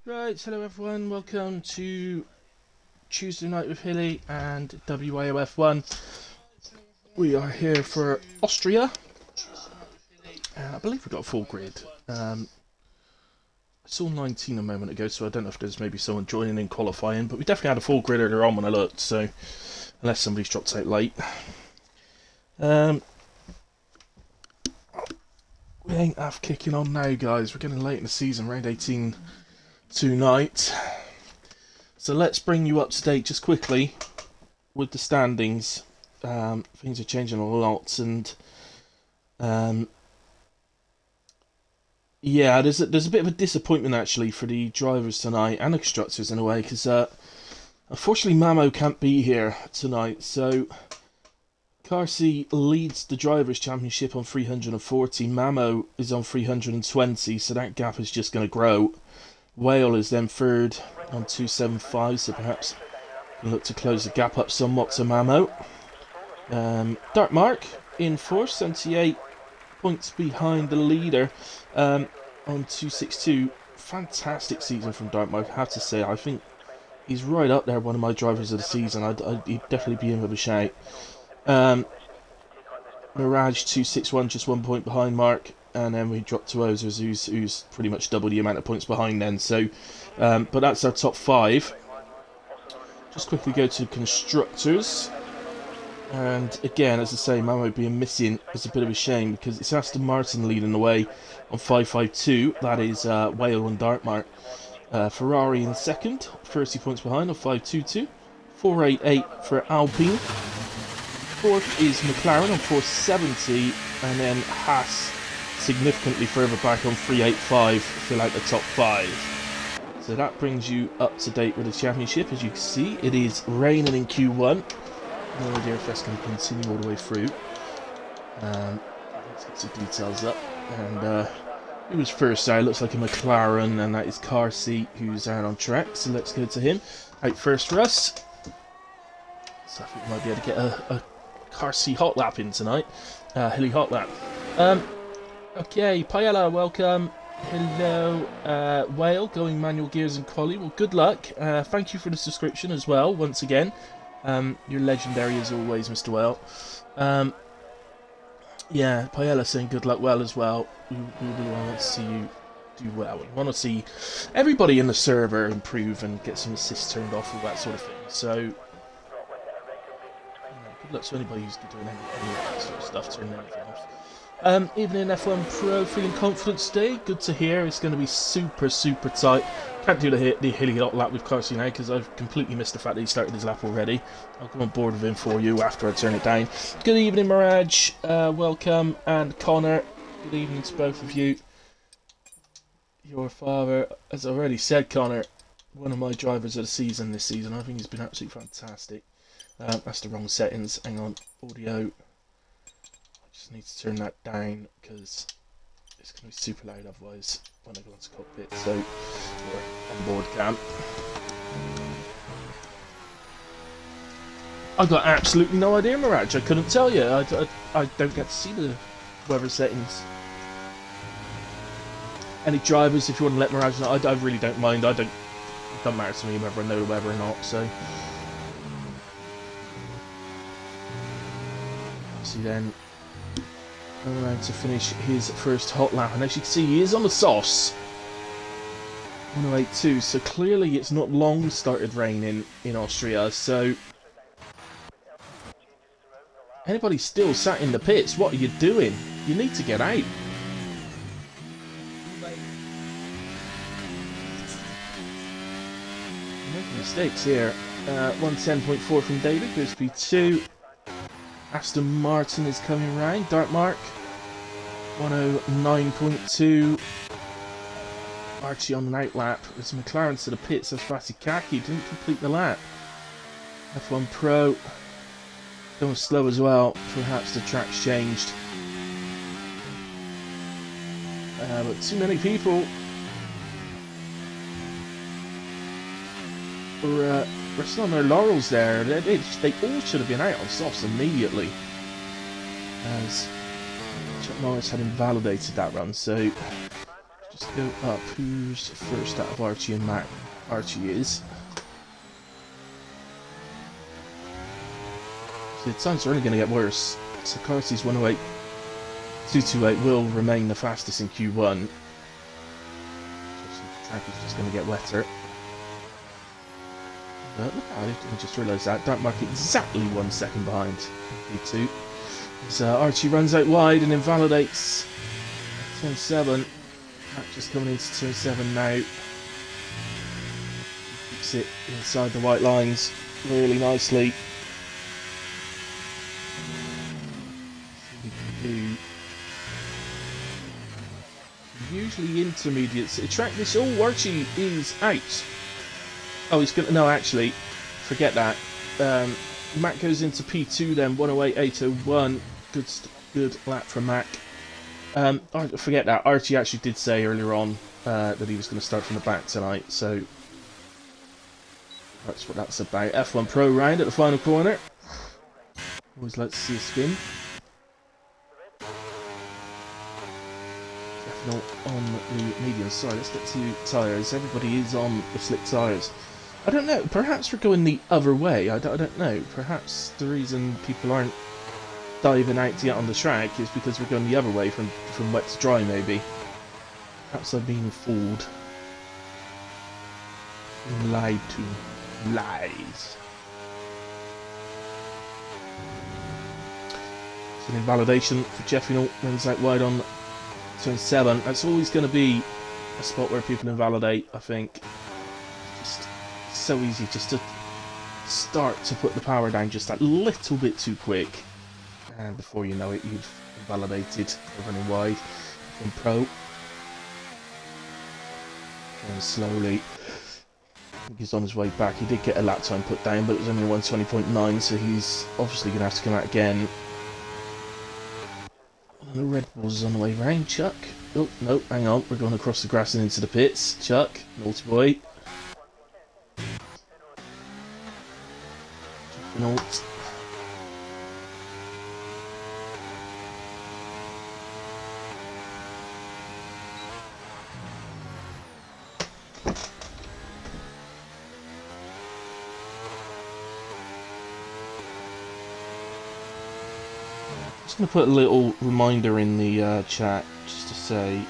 Right, hello everyone, welcome to Tuesday Night with Hilly and WAOF1. We are here for Austria. I believe we've got a full grid. I saw 19 a moment ago, so I don't know if there's maybe someone joining in qualifying, but we definitely had a full grid earlier on when I looked, so unless somebody's dropped out late. We ain't half kicking on now, guys. We're getting late in the season, round 18 tonight. So let's bring you up to date just quickly with the standings. Things are changing a lot, and yeah, there's a bit of a disappointment actually for the drivers tonight and the constructors in a way, because unfortunately Mamo can't be here tonight. So Carsi leads the drivers' championship on 340. Mamo is on 320, so that gap is just going to grow. Whale is then third on 275, so perhaps we look to close the gap up somewhat to Mamo. Dark in fourth, 78 points behind the leader on 262. Fantastic season from Dartmark, I have to say. I think he's right up there, one of my drivers of the season. He'd definitely be in with a shout. Mirage 261, just 1 point behind Mark, and then we drop to Ozers, who's pretty much double the amount of points behind then. So, but that's our top five. Just quickly go to constructors. And again, as I say, Mamo being missing is a bit of a shame, because it's Aston Martin leading the way on 552. That is Whale and Dartmark. Ferrari in second, 30 points behind on 522. 488 for Alpine. Fourth is McLaren on 470, and then Haas significantly further back on 385 to fill out the top five. So that brings you up to date with the championship. As you can see, it is raining in Q1. No idea if that's going to continue all the way through. Let's get some details up. And who was first there? Looks like a McLaren, and that is Carsi, who's out on track. So let's go to him. Out first for us. So I think we might be able to get a Carsi hot lap in tonight. Hilly hot lap. Okay, Paella, welcome. Hello, Whale, going manual gears and Quali. Well, good luck. Thank you for the subscription as well, once again. You're legendary as always, Mr. Whale. Yeah, Paella saying good luck well as well. We really want to see you do well. We want to see everybody in the server improve and get some assists turned off, all that sort of thing. So, good luck to anybody who's doing any of that sort of stuff, turning anything off. Evening F1 Pro, feeling confident today. Good to hear. It's going to be super tight. Can't do the hilly hot lap with Carsi now, because I've completely missed the fact that he started his lap already. I'll come on board with him for you after I turn it down. Good evening, Mirage. Welcome. And Connor, good evening to both of you. Your father, as I already said, Connor, one of my drivers of the season this season. I think he's been absolutely fantastic. That's the wrong settings. Hang on. Audio. Just need to turn that down, because it's going to be super loud otherwise when I go into cockpit. So we're on board cam. I got absolutely no idea, Mirage. I couldn't tell you. I don't get to see the weather settings. Any drivers, if you want to let Mirage know, I really don't mind. It doesn't matter to me whether I know the weather or not. So see then. Around to finish his first hot lap, and as you can see, he is on the sauce. 108.2, so clearly it's not long started raining in Austria. So anybody still sat in the pits, what are you doing? You need to get out. Making mistakes here. 110.4 from David, goes P2. Aston Martin is coming round. Dartmark 109.2. Archie on an out lap. It's McLaren to the pits. That's Vatikaki. Didn't complete the lap. F1 Pro going slow as well. Perhaps the track's changed. But too many people were resting on their laurels there. They all should have been out on softs immediately, as Chuck Norris had invalidated that run. So Just go up. Who's first out of Archie and Mac? Archie is. So the times are only going to get worse. So Carty's 108.228 will remain the fastest in Q1. The track is just going to get wetter. But look, I didn't just realise that. Don't mark exactly 1 second behind P2. As Archie runs out wide and invalidates turn 7. Mac just coming into turn 7 now. Keeps it inside the white lines really nicely. Usually intermediates. A track this. Oh, Archie is out. Oh, he's gonna. No, actually, forget that. Mac goes into P2 then. 108.801. Good lap from Mac. Forget that. Archie actually did say earlier on that he was going to start from the back tonight. So that's what that's about. F1 Pro round at the final corner. Always like to see a spin. Not on the medium. Sorry, let's get to tyres. Everybody is on the slick tyres. I don't know. Perhaps we're going the other way. I don't know. Perhaps the reason people aren't diving out to get on the track is because we're going the other way from wet to dry, maybe. Perhaps I'm being fooled. Being lied to. Lies. It's an invalidation for Jeffrey. Runs out wide on turn 7. That's always going to be a spot where people invalidate, I think. Just so easy just to start to put the power down just that little bit too quick. And before you know it, you've invalidated. Running wide from Pro. Going slowly. I think he's on his way back. He did get a lap time put down, but it was only 120.9, so he's obviously going to have to come out again. The Red Bulls is on the way round. Chuck. Oh, no, hang on. We're going across the grass and into the pits. Chuck. Naughty boy. Nault. Just going to put a little reminder in the chat just to say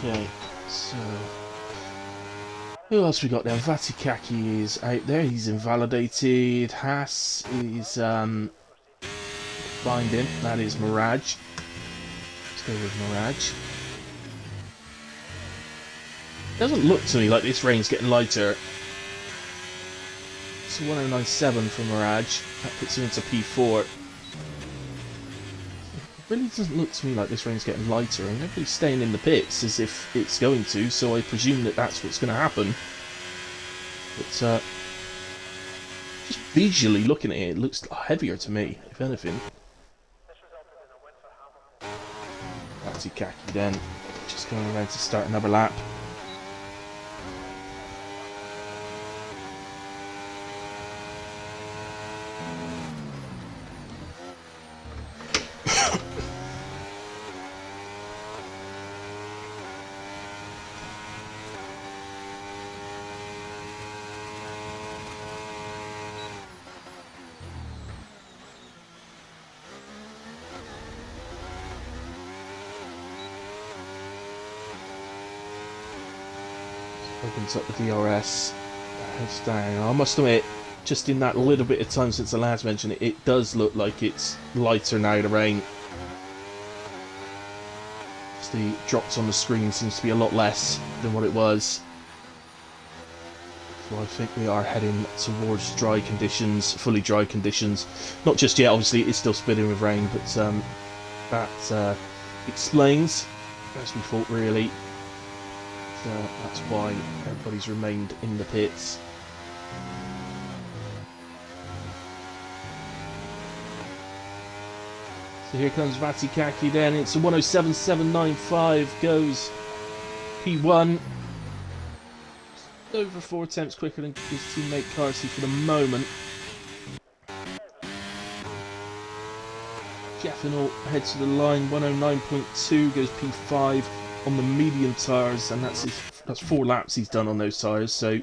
okay, so who else we got there? Vatikaki is out there, he's invalidated. Haas is binding, that is Mirage. Let's go with Mirage. Doesn't look to me like this rain's getting lighter. It's a 1097 for Mirage, that puts him into P4. It really doesn't look to me like this rain's getting lighter. I mean, everybody's staying in the pits as if it's going to, so I presume that that's what's going to happen. But just visually looking at it, it looks heavier to me, if anything. Vatikaki then, just going around to start another lap. Opens up the DRS, heads down. I must admit, just in that little bit of time since I last mentioned it, it does look like it's lighter now, the rain. Just the drops on the screen seems to be a lot less than what it was. So I think we are heading towards dry conditions, fully dry conditions. Not just yet, obviously it's still spitting with rain, but that explains as we thought, really. So that's why everybody's remained in the pits. So here comes Vatikaki then. It's a 107.795, goes P1. Over 4 attempts quicker than his teammate Carsey for the moment. Jeffenal heads to the line, 109.2, goes P5 on the medium tyres, and that's 4 laps he's done on those tyres, so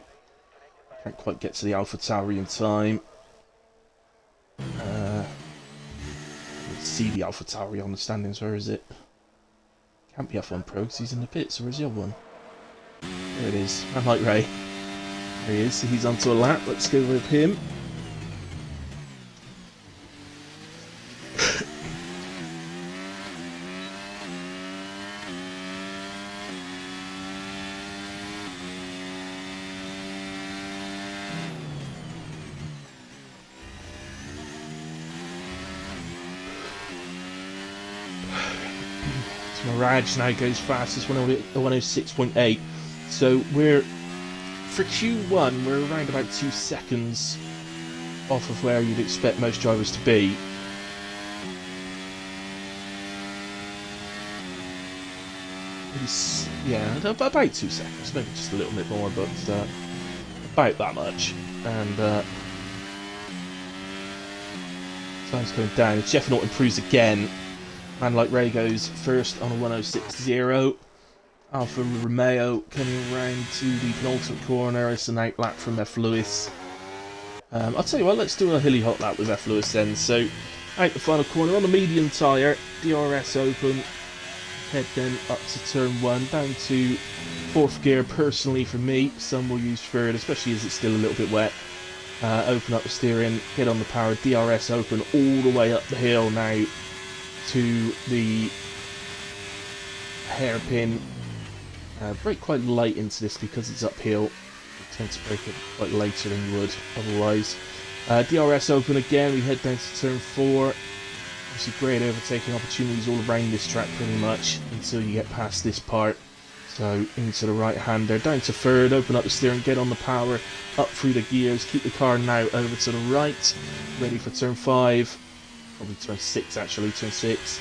can't quite get to the AlphaTauri in time. Let's see the AlphaTauri on the standings. Where is it? Can't be F1 Pro because he's in the pits. Or where's the other one? There it is. I like Ray. There he is. He's onto a lap. Let's go with him. Mirage now goes fastest, 106.8. So we're, for Q1, we're around about 2 seconds off of where you'd expect most drivers to be. Yeah, about 2 seconds, maybe just a little bit more, but about that much. And time's coming down. If Jeffenal improves again, man like Ray goes first on a 106.0. Alfa Romeo coming around to the penultimate corner. It's an out lap from F. Lewis. I'll tell you what, let's do a hilly hot lap with F. Lewis then. So, out the final corner on the medium tyre, DRS open. Head then up to turn 1, down to 4th gear personally for me. Some will use 3rd, especially as it's still a little bit wet. Open up the steering, get on the power, DRS open all the way up the hill now to the hairpin. Brake quite light into this because it's uphill. You tend to brake it quite later than you would otherwise. DRS open again, we head down to turn 4. Obviously great overtaking opportunities all around this track pretty much until you get past this part. So into the right hander, down to 3rd, open up the steering, get on the power, up through the gears, keep the car now over to the right, ready for turn 5. Probably turn 6 actually, turn 6.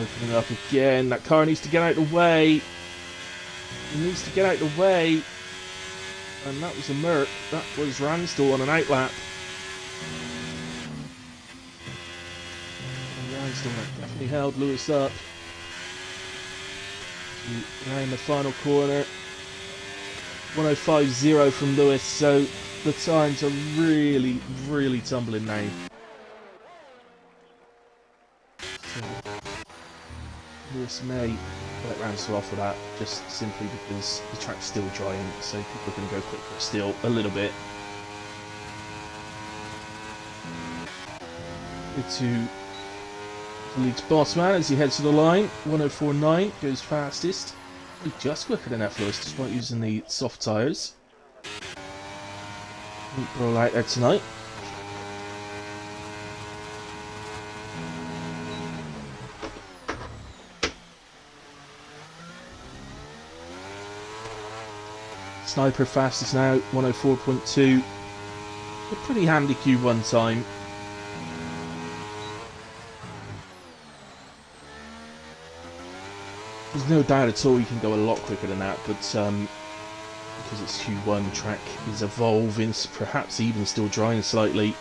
Opening up again, that car needs to get out of the way. It needs to get out of the way. And that was a Merc, that was Ransdell on an outlap. And Ransdell definitely held Lewis up. Around the final corner. 105.0 from Lewis, so the times are really, really tumbling now. So, Lewis may let Ransdell off of that, just simply because the track's still drying, so people are going to go quicker still a little bit. Go to the league's boss man as he heads to the line. 104.9 goes fastest. Just quicker than F. Lewis despite using the soft tyres. We're all out there tonight. Sniper fastest now, 104.2. A pretty handy Q1 time. There's no doubt at all you can go a lot quicker than that, but because it's Q1, track is evolving, perhaps even still drying slightly.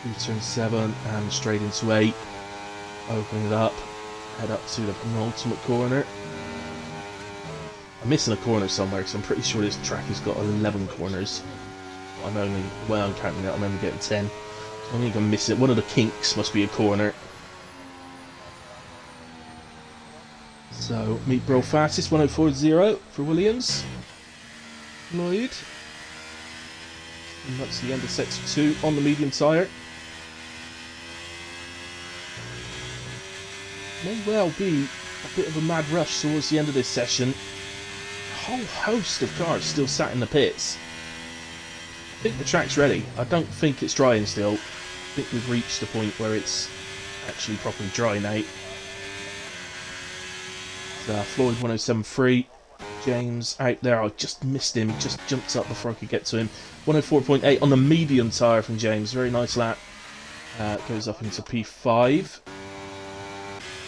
Through turn 7 and straight into 8. Open it up, head up to the penultimate corner. I'm missing a corner somewhere because I'm pretty sure this track has got 11 corners. I'm only, well, I'm counting it, I'm only getting 10. I'm only going to miss it. One of the kinks must be a corner. So, meet Bro fastest, 104.0 for Williams. Lloyd. And that's the end of sector 2 on the medium tyre. May well be a bit of a mad rush towards the end of this session. A whole host of cars still sat in the pits. I think the track's ready. I don't think it's drying still. I think we've reached the point where it's actually properly dry now. Floyd 107.3. James out there. I just missed him. He just jumped up before I could get to him. 104.8 on the medium tyre from James. Very nice lap. Goes up into P5.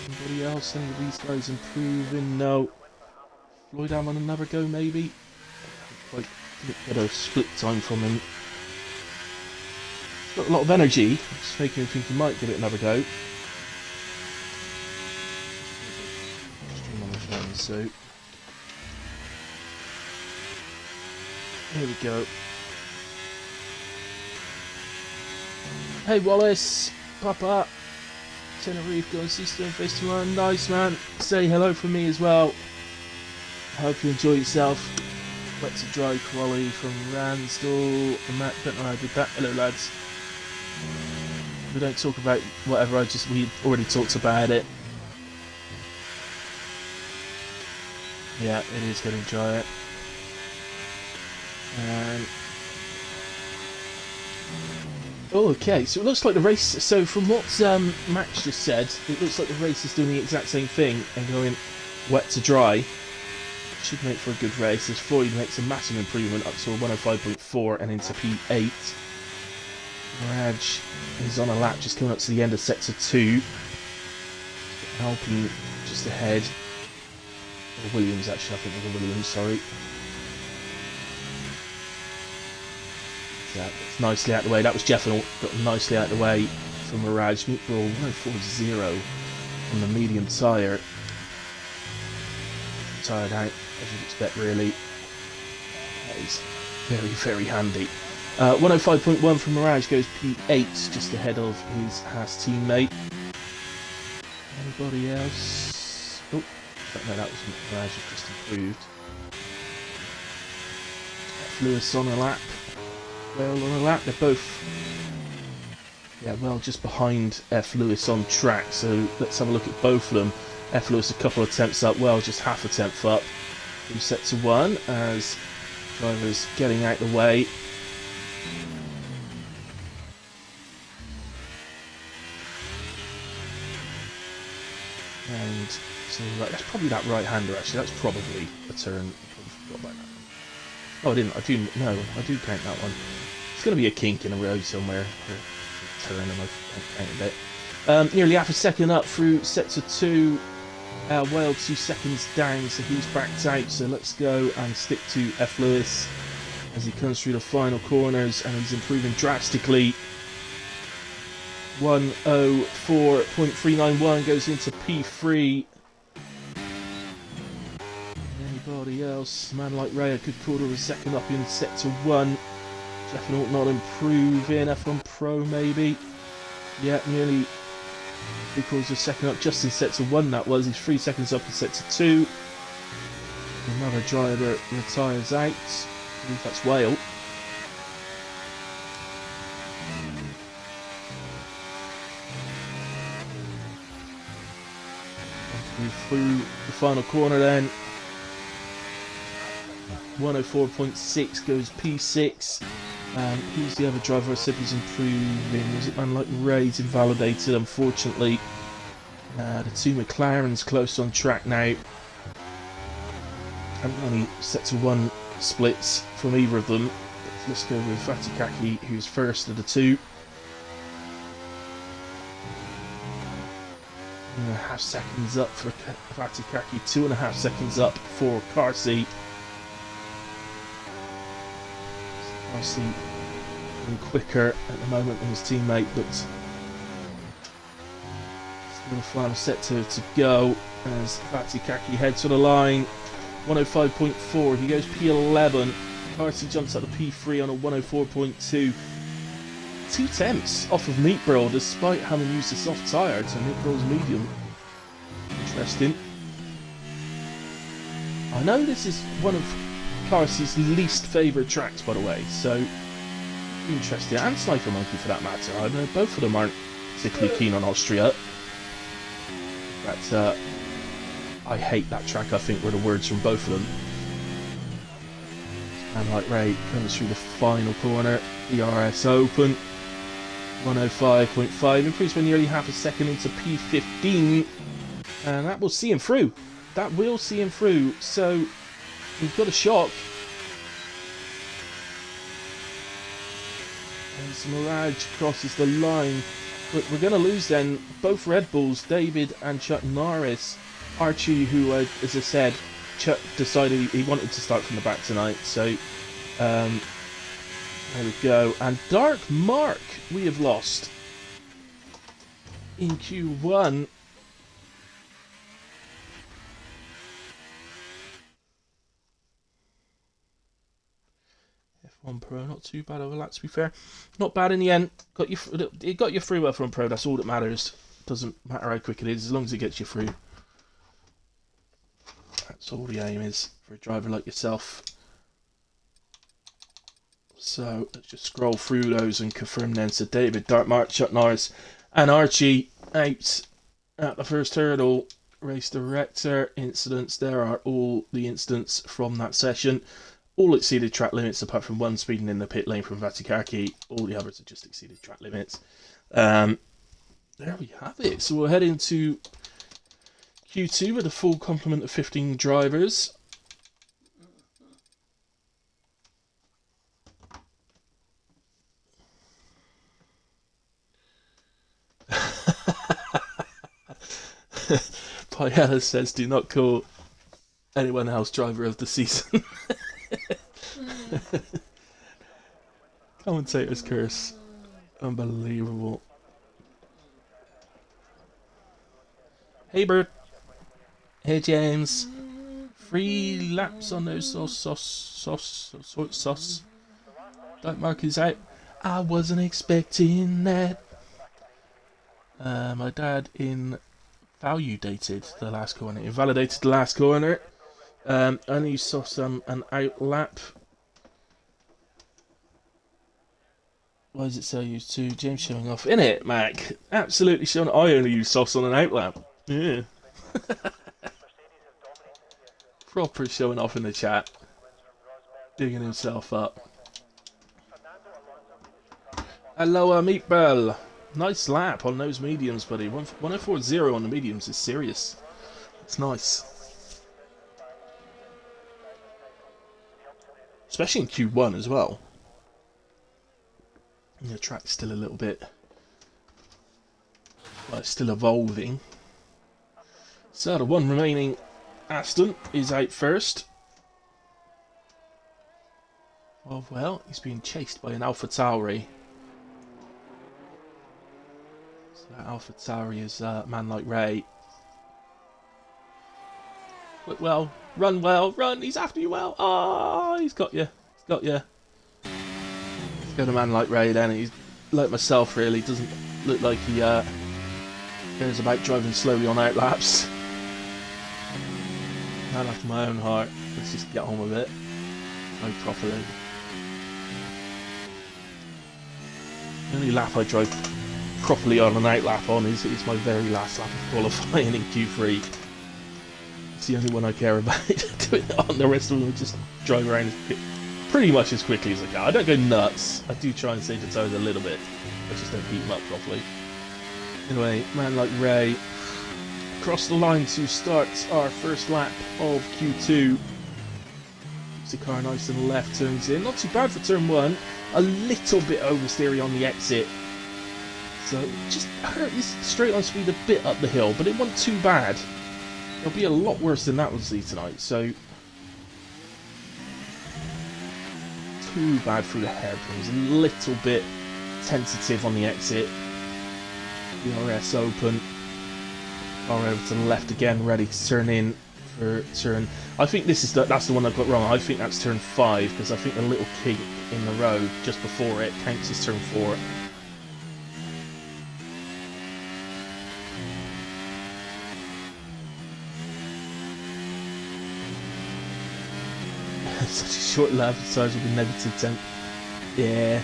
Anybody else? Any of these guys improving? No. Floyd Am on another go, maybe? Quite didn't get a split time from him. He's got a lot of energy. Just making me think he might give it another go. Stream on the phone, so here we go. Hey Wallace, Papa, Tenerife, go and see Stoneface tomorrow. Nice man. Say hello from me as well. I hope you enjoy yourself. Wet to dry Quali from Ransdell. Matt, don't know how I did that. Hello lads. We don't talk about whatever. We already talked about it. Yeah, it is getting drier. Okay, so it looks like the race. So from what Max just said, it looks like the race is doing the exact same thing and going wet to dry. Should make for a good race as Floyd makes a massive improvement up to a 105.4 and into P8. Raj is on a lap just coming up to the end of sector 2. Alpine just ahead. Or Williams, actually, I think it was Williams, sorry. Yeah, it's nicely out of the way. That was Jeffel, got nicely out of the way from Mirage. Meatball 104.0 on the medium tyre. Tired out, as you'd expect, really. That is very, very handy. 105.1 from Mirage goes P8, just ahead of his Haas teammate. Anybody else? Oh, no, that was Mirage, has just improved. Lewis on a lap. Well on a lap. They're both, well, just behind F. Lewis on track. So let's have a look at both of them. F. Lewis a couple of attempts up, well, just half a tenth up. We set to 1 as drivers getting out the way. And so that's probably that right-hander. Actually, that's probably a turn. I forgot about that. Oh, I didn't. I do count that one. It's going to be a kink in a road somewhere. Turn, and I've counted it. Nearly half a second up through sector 2. Whale 2 seconds down, so he's backed out. So let's go and stick to F. Lewis as he comes through the final corners, and he's improving drastically. 104.391 goes into P3. Anybody else? Man like Ray, a good quarter of a second up in sector 1. Definitely not improving. F1 Pro maybe. Yeah, nearly 3/4 of a second up just in sector 1 that was. He's 3 seconds up in sector 2. Another driver retires out. I believe that's Whale. Through the final corner then. 104.6 goes P6. Who's the other driver I said was improving? Was it man like Ray's invalidated, unfortunately. The two McLarens close on track now. Haven't only set to 1 splits from either of them. But let's go with Vatikaki, who's first of the two. 1.5 seconds up for Vatikaki, 2.5 seconds up for Carsey. Carsey going quicker at the moment than his teammate, but still a final sector to go as Vatikaki heads to the line. 105.4, he goes P11. Carsey jumps up to P3 on a 104.2. 2 tenths off of Meatbrill despite having used a soft tyre to Meatbrill's medium. Interesting. I know this is one of Carsey's least favourite tracks, by the way, so interesting. And Sniper Monkey for that matter. I know both of them aren't particularly keen on Austria. But I hate that track, I think, were the words from both of them. And like Ray comes through the final corner, the RS Open. 105.5, improves by nearly half a second into P15, and that will see him through. That will see him through, so we've got a shock. As Mirage crosses the line, but we're going to lose then both Red Bulls, David and Chuck Norris. Archie, who, as I said, Chuck decided he wanted to start from the back tonight, so there we go. And Dark Mark we have lost in Q1. F1 Pro, not too bad of a lap, to be fair. Not bad in the end. It got you through F1 Pro, that's all that matters. Doesn't matter how quick it is, as long as it gets you through. That's all the aim is for a driver like yourself. So let's just scroll through those and confirm then. So David, Dark Mark, Chuck Norris and Archie out at the first hurdle. Race director incidents, there are all the incidents from that session. All exceeded track limits apart from one speeding in the pit lane from Vatikaki. All the others have just exceeded track limits. There we have it. So we'll head into Q2 with a full complement of 15 drivers. Paella says, do not call anyone else driver of the season. Commentator's curse. Unbelievable. Hey, Bert. Hey, James. 3 laps on those sauce. Dark Mark is out. I wasn't expecting that. My dad invalidated the last corner. Invalidated the last corner. Only saw an out lap. Why is it so used to? James showing off. In it, Mac. Absolutely showing. I only use sauce on an out lap. Yeah. Proper showing off in the chat. Digging himself up. Hello, Meatball. Nice lap on those mediums, buddy. 104.0 on the mediums is serious. It's nice. Especially in Q1 as well. The track's still a little bit... well, it's still evolving. So the one remaining Aston is out first. Oh, well, he's being chased by an AlphaTauri. So that AlphaTauri is a man like Ray. Look well, run, he's after you well. Oh, he's got you, Let's go to a man like Ray then. He's like myself, really. Doesn't look like he cares about driving slowly on outlaps. Man after my own heart. Let's just get on with it. Drive properly. The only lap I drive properly on an outlap on is my very last lap of qualifying in Q3. It's the only one I care about doing it on. The rest of them just drive around pretty much as quickly as I can. I don't go nuts. I do try and save the tires a little bit. I just don't heat them up properly. Anyway, man like Ray across the line to start our first lap of Q2. The car nice and left, turns in. Not too bad for turn 1. A little bit oversteery on the exit. So just hurt his straight line speed a bit up the hill, but it wasn't too bad. It'll be a lot worse than that we'll see tonight, so too bad through the hairpins. A little bit tentative on the exit. DRS open. Car over to the left again, ready to turn in for turn. I think this is that's the one I got wrong. I think that's turn 5 because I think the little kink in the road just before it counts as turn 4. Such a short lap, the tires will be negative 10. Yeah.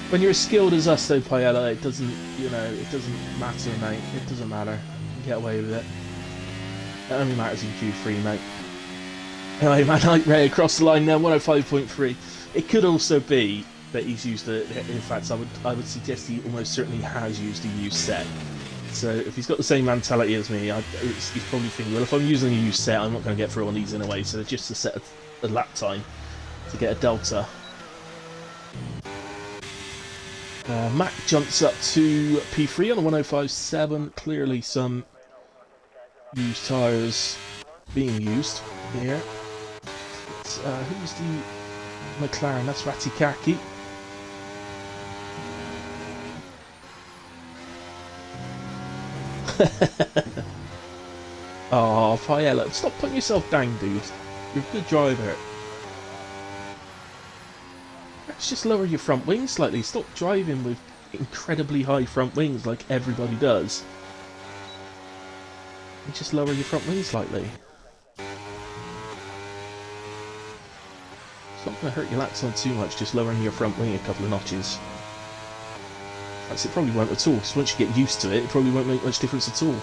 When you're as skilled as us though, Paella, it doesn't, you know, it doesn't matter, mate. It doesn't matter. You can get away with it. It only matters in Q3, mate. Anyway, man, like Ray across the line now, 105.3. It could also be bet he's used a. In fact, I would suggest he almost certainly has used a used set. So if he's got the same mentality as me, he's probably thinking, well, if I'm using a used set, I'm not going to get through on these anyway. So they're just to set a lap time to get a delta. Mac jumps up to P3 on a 105.7. Clearly some used tyres being used here. Who's the McLaren? That's Ratikaki. Oh, Fiella, stop putting yourself down, dude. You're a good driver. Let's just lower your front wings slightly. Stop driving with incredibly high front wings like everybody does. And just lower your front wings slightly. It's not going to hurt your lap time too much, just lowering your front wing a couple of notches. It probably won't at all, because once you get used to it, it probably won't make much difference at all.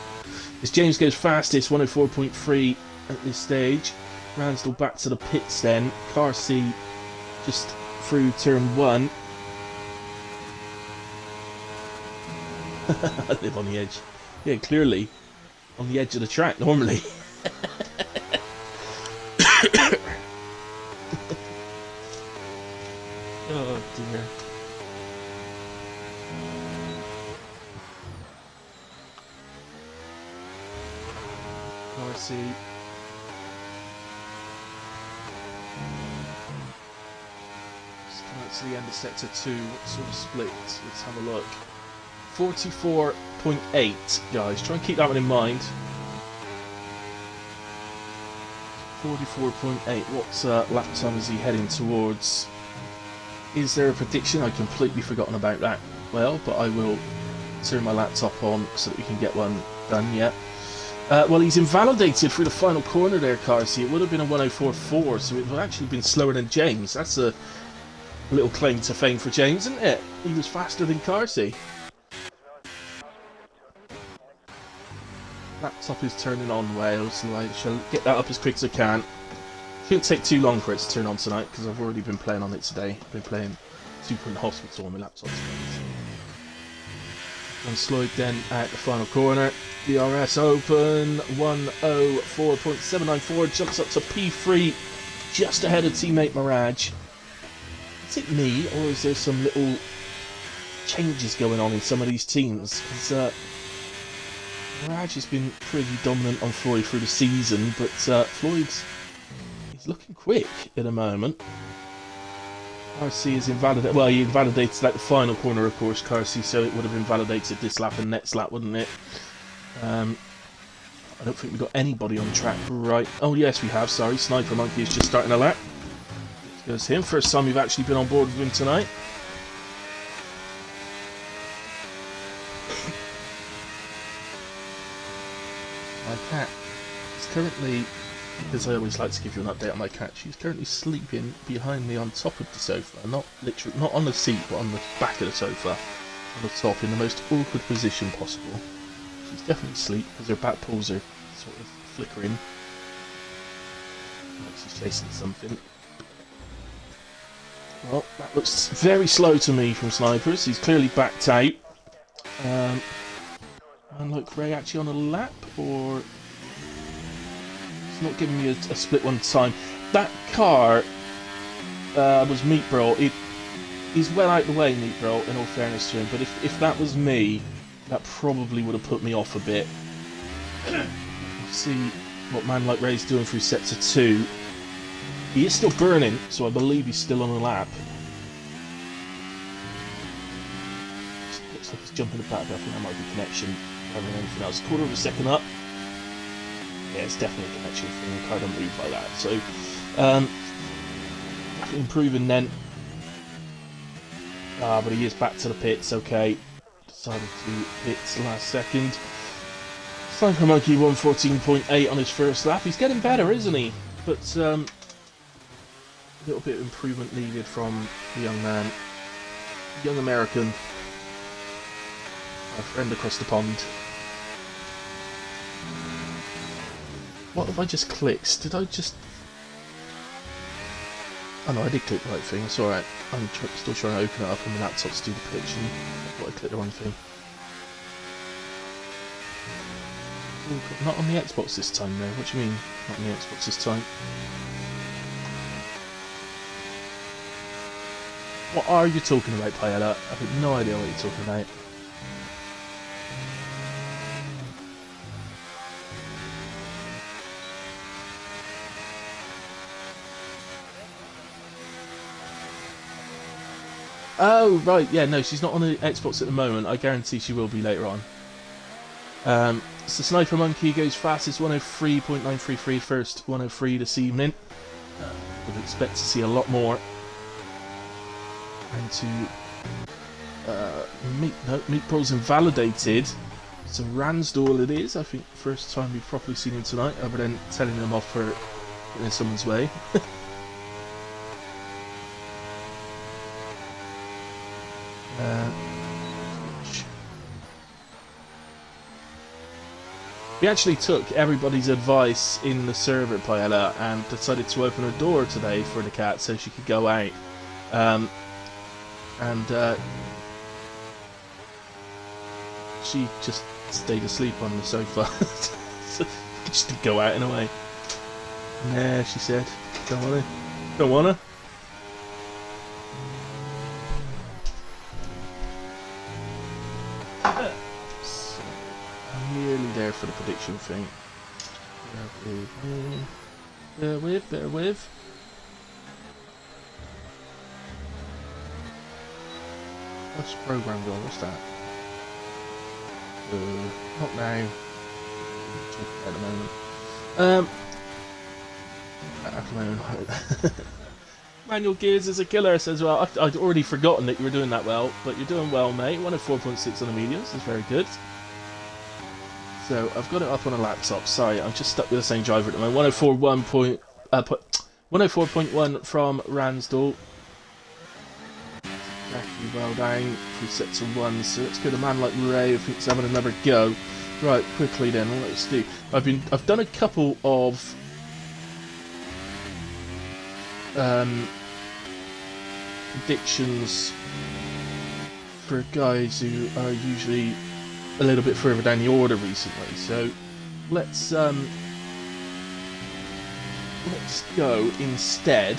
As James goes fastest, 104.3 at this stage. Ransdell back to the pits then. Car C just through turn 1. I live on the edge. Yeah, clearly on the edge of the track normally. Oh dear. RC. Just come out to the end of sector 2. What sort of split? Let's have a look. 44.8, guys. Try and keep that one in mind. 44.8. What lap time is he heading towards? Is there a prediction? I've completely forgotten about that. Well, but I will turn my laptop on so that we can get one done yet. Well, he's invalidated through the final corner there, Carsey. It would have been a 104.4, so it would have actually been slower than James. That's a little claim to fame for James, isn't it? He was faster than Carsey. Laptop is turning on, Wales, so I shall get that up as quick as I can. Shouldn't take too long for it to turn on tonight, because I've already been playing on it today. I've been playing Super in the Hospital on my laptop today. And Sloyd then at the final corner. DRS open, 104.794, jumps up to P3, just ahead of teammate Mirage. Is it me, or is there some little changes going on in some of these teams? Because Mirage has been pretty dominant on Floyd through the season, but Floyd's he's looking quick at the moment. RC is invalidated. Well, he invalidated at the final corner, of course, Carsey, so it would have invalidated this lap and next lap, wouldn't it? I don't think we've got anybody on track right. Oh, yes, we have. Sorry, Sniper Monkey is just starting a lap. There goes him. First time we've actually been on board with him tonight. My cat is currently, because I always like to give you an update on my cat, she's currently sleeping behind me on top of the sofa. Not literally, not on the seat, but on the back of the sofa. On the top, in the most awkward position possible. She's definitely asleep because her back paws are sort of flickering. Like she's chasing something. Well, that looks very slow to me from Snipers. He's clearly backed out. And look, Ray actually on a lap, or it's not giving me a split one time. That car was Meatbro. He's well out the way, Meatbro, in all fairness to him. But if that was me, that probably would have put me off a bit. See what man like Ray's doing through sector 2. He is still burning, so I believe he's still on a lap. Looks like he's jumping the back, but I think that might be connection rather than anything else. Quarter of a second up. Yeah, it's definitely a connection thing. The car don't move like that. So, improving then. But he is back to the pits, okay. Decided to pits last second. Sniper Monkey 114.8 on his first lap. He's getting better, isn't he? But a little bit of improvement needed from the young man. Young American. My friend across the pond. What have I just clicked? Did I just... Oh no, I did click the right thing. It's alright. I'm still trying to open it up on the laptop to do the prediction. I thought I clicked the wrong thing. Ooh, not on the Xbox this time, though. What do you mean, not on the Xbox this time? What are you talking about, Paella? I have no idea what you're talking about. Oh, right, yeah, no, she's not on the Xbox at the moment. I guarantee she will be later on. So Sniper Monkey goes fastest, 103.933, first 103 this evening. Would expect to see a lot more. And to Meat Bros invalidated. So Ransdall it is. I think first time we've properly seen him tonight, other than telling him off for getting in someone's way. We actually took everybody's advice in the server, Paella, and decided to open a door today for the cat so she could go out. She just stayed asleep on the sofa. So just to go out in a way. Nah, she said. Don't wanna. Don't wanna. So, I'm nearly there for the prediction thing. Bear with. What's program going? What's that? Not now. At the moment. Manual Gears is a killer, says well. I'd already forgotten that you were doing that well, but you're doing well, mate. 104.6 on the mediums is very good. So I've got it up on a laptop. Sorry, I'm just stuck with the same driver at the moment. 104.1 from Ransdall. Exactly, well down. 3 sets of 1. So let's go to a man like Ray who thinks having another go. Right, quickly then. Let's do. I've done a couple of predictions for guys who are usually a little bit further down the order recently. So let's go instead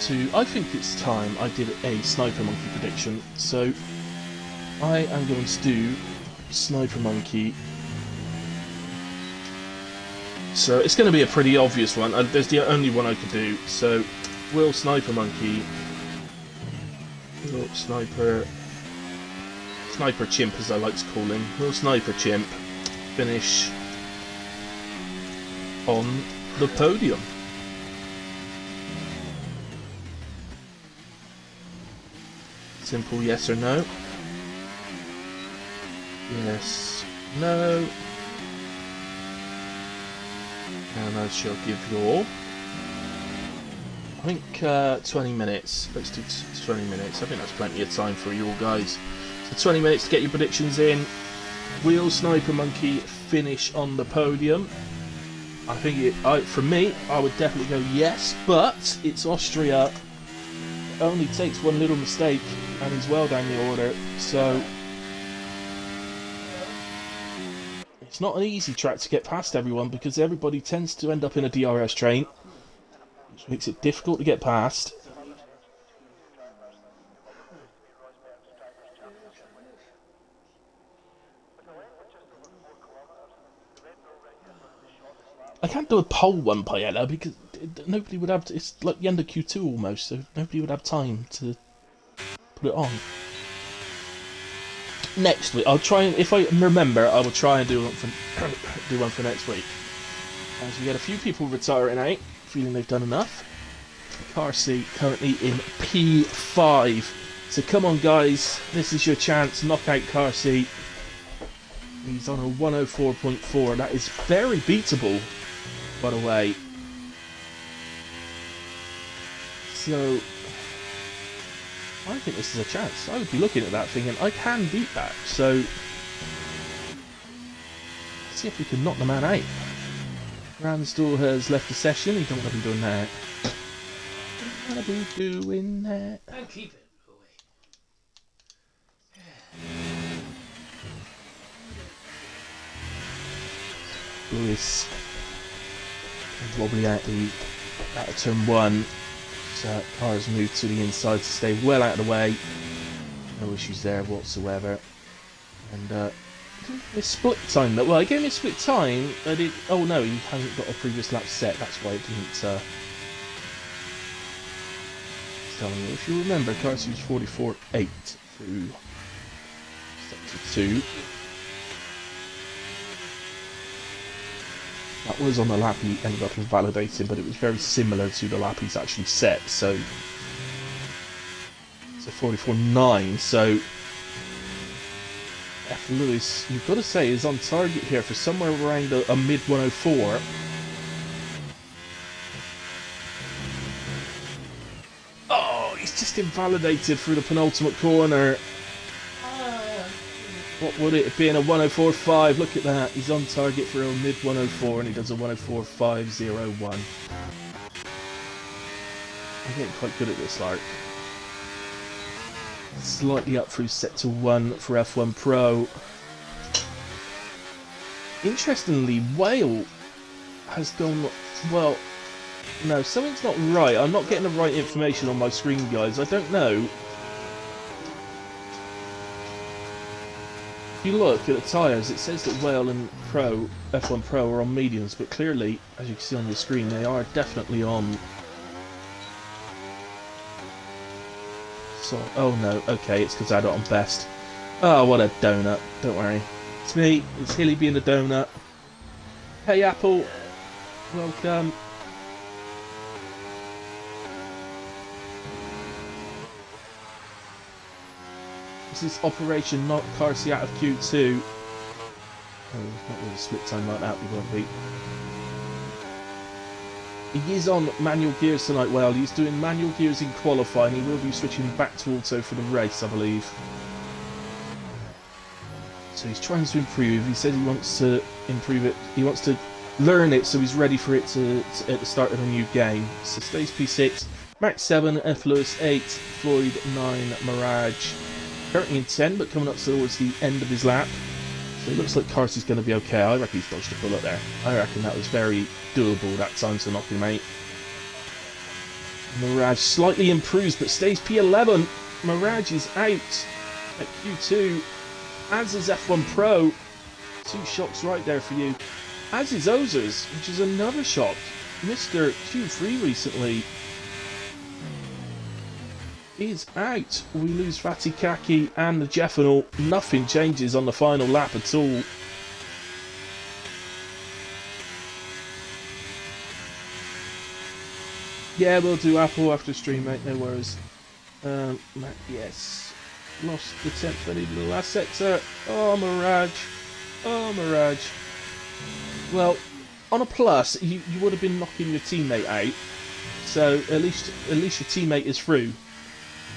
to. I think it's time I did a Sniper Monkey prediction. So I am going to do Sniper Monkey. So it's going to be a pretty obvious one. There's the only one I could do. So will Sniper Monkey, will Sniper Chimp as I like to call him, will Sniper Chimp finish on the podium? Simple yes or no. Yes, no. And I shall give you all, I think 20 minutes. Let's do 20 minutes. I think that's plenty of time for you all guys. So 20 minutes to get your predictions in. Will Sniper Monkey finish on the podium? I think for me, I would definitely go yes, but it's Austria. It only takes one little mistake and he's well down the order, so it's not an easy track to get past everyone because everybody tends to end up in a DRS train, which makes it difficult to get past. I can't do a poll one, Paella, because nobody would have. It's like the end of Q2 almost, so nobody would have time to put it on. Next week, I'll try and, if I remember, I will try and do one for next week. As we get a few people retiring out, feeling they've done enough. Car C currently in P5. So come on, guys, this is your chance. Knock out Car C. He's on a 104.4. That is very beatable, by the way. So I think this is a chance. I would be looking at that thinking I can beat that. So let's see if we can knock the man out. Ransdall has left the session. He don't want to be doing that. Malibu doing that. Don't keep it away. Lewis wobbly out of turn 1. So cars move to the inside to stay well out of the way. No issues there whatsoever. And his split time, well, he gave me a split time, but oh no, he hasn't got a previous lap set, that's why it didn't, it's telling me. If you remember, Carson was 44.8 through sector 2. That was on the lap he ended up invalidating, but it was very similar to the lap he's actually set, so 44.9, so F. Lewis, you've got to say, is on target here for somewhere around a mid 104. Oh, he's just invalidated through the penultimate corner. What would it have been? A 104.5. Look at that. He's on target for a mid 104 and he does a 104.501. I'm getting quite good at this, Lark. Slightly up through sector 1 for F1 Pro. Interestingly, Whale has gone, well, no, something's not right. I'm not getting the right information on my screen, guys. I don't know. If you look at the tyres, it says that Whale and F1 Pro are on mediums, but clearly, as you can see on your screen, they are definitely on. So, oh no, okay, it's because I had it on best. Oh, what a donut. Don't worry. It's me, it's Hilly being a donut. Hey Apple, welcome. This is Operation Knock Carsey out of Q2. Oh, not with a split time like that, we won't be. He is on manual gears tonight, well, he's doing manual gears in qualifying, he will be switching back to auto for the race, I believe. So he's trying to improve, he said he wants to improve it, he wants to learn it so he's ready for it to at the start of a new game. So Stays P6, Max 7, F. Lewis 8, Floyd 9, Mirage currently in 10, but coming up towards the end of his lap. So it looks like Carsey's going to be okay. I reckon he's dodged a bullet there. I reckon that was very doable that time to knock him out. Mirage slightly improves but stays P11. Mirage is out at Q2, as is F1 Pro. 2 shocks right there for you. As is Ozers, which is another shock. Mr. Q3 recently is out. We lose Vatikaki and the Jeffinal. Nothing changes on the final lap at all. Yeah, we'll do Apple after stream, mate, no worries. Yes. Lost the 10th lead in the last sector. Oh, Mirage. Oh, Mirage. Well, on a plus, you would have been knocking your teammate out. So at least your teammate is through.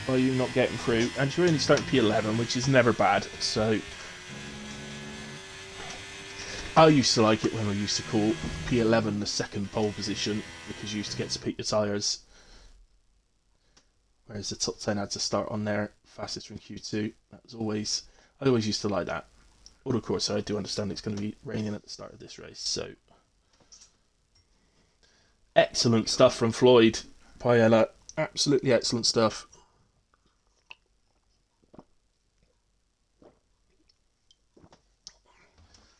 By you not getting through, and you're only starting P11, which is never bad. So I used to like it when we used to call P11 the second pole position because you used to get to pick your tyres, whereas the top 10 had to start on their fastest from Q2. That was always, I always used to like that. But of course, I do understand it's going to be raining at the start of this race. So excellent stuff from Floyd Paella, absolutely excellent stuff.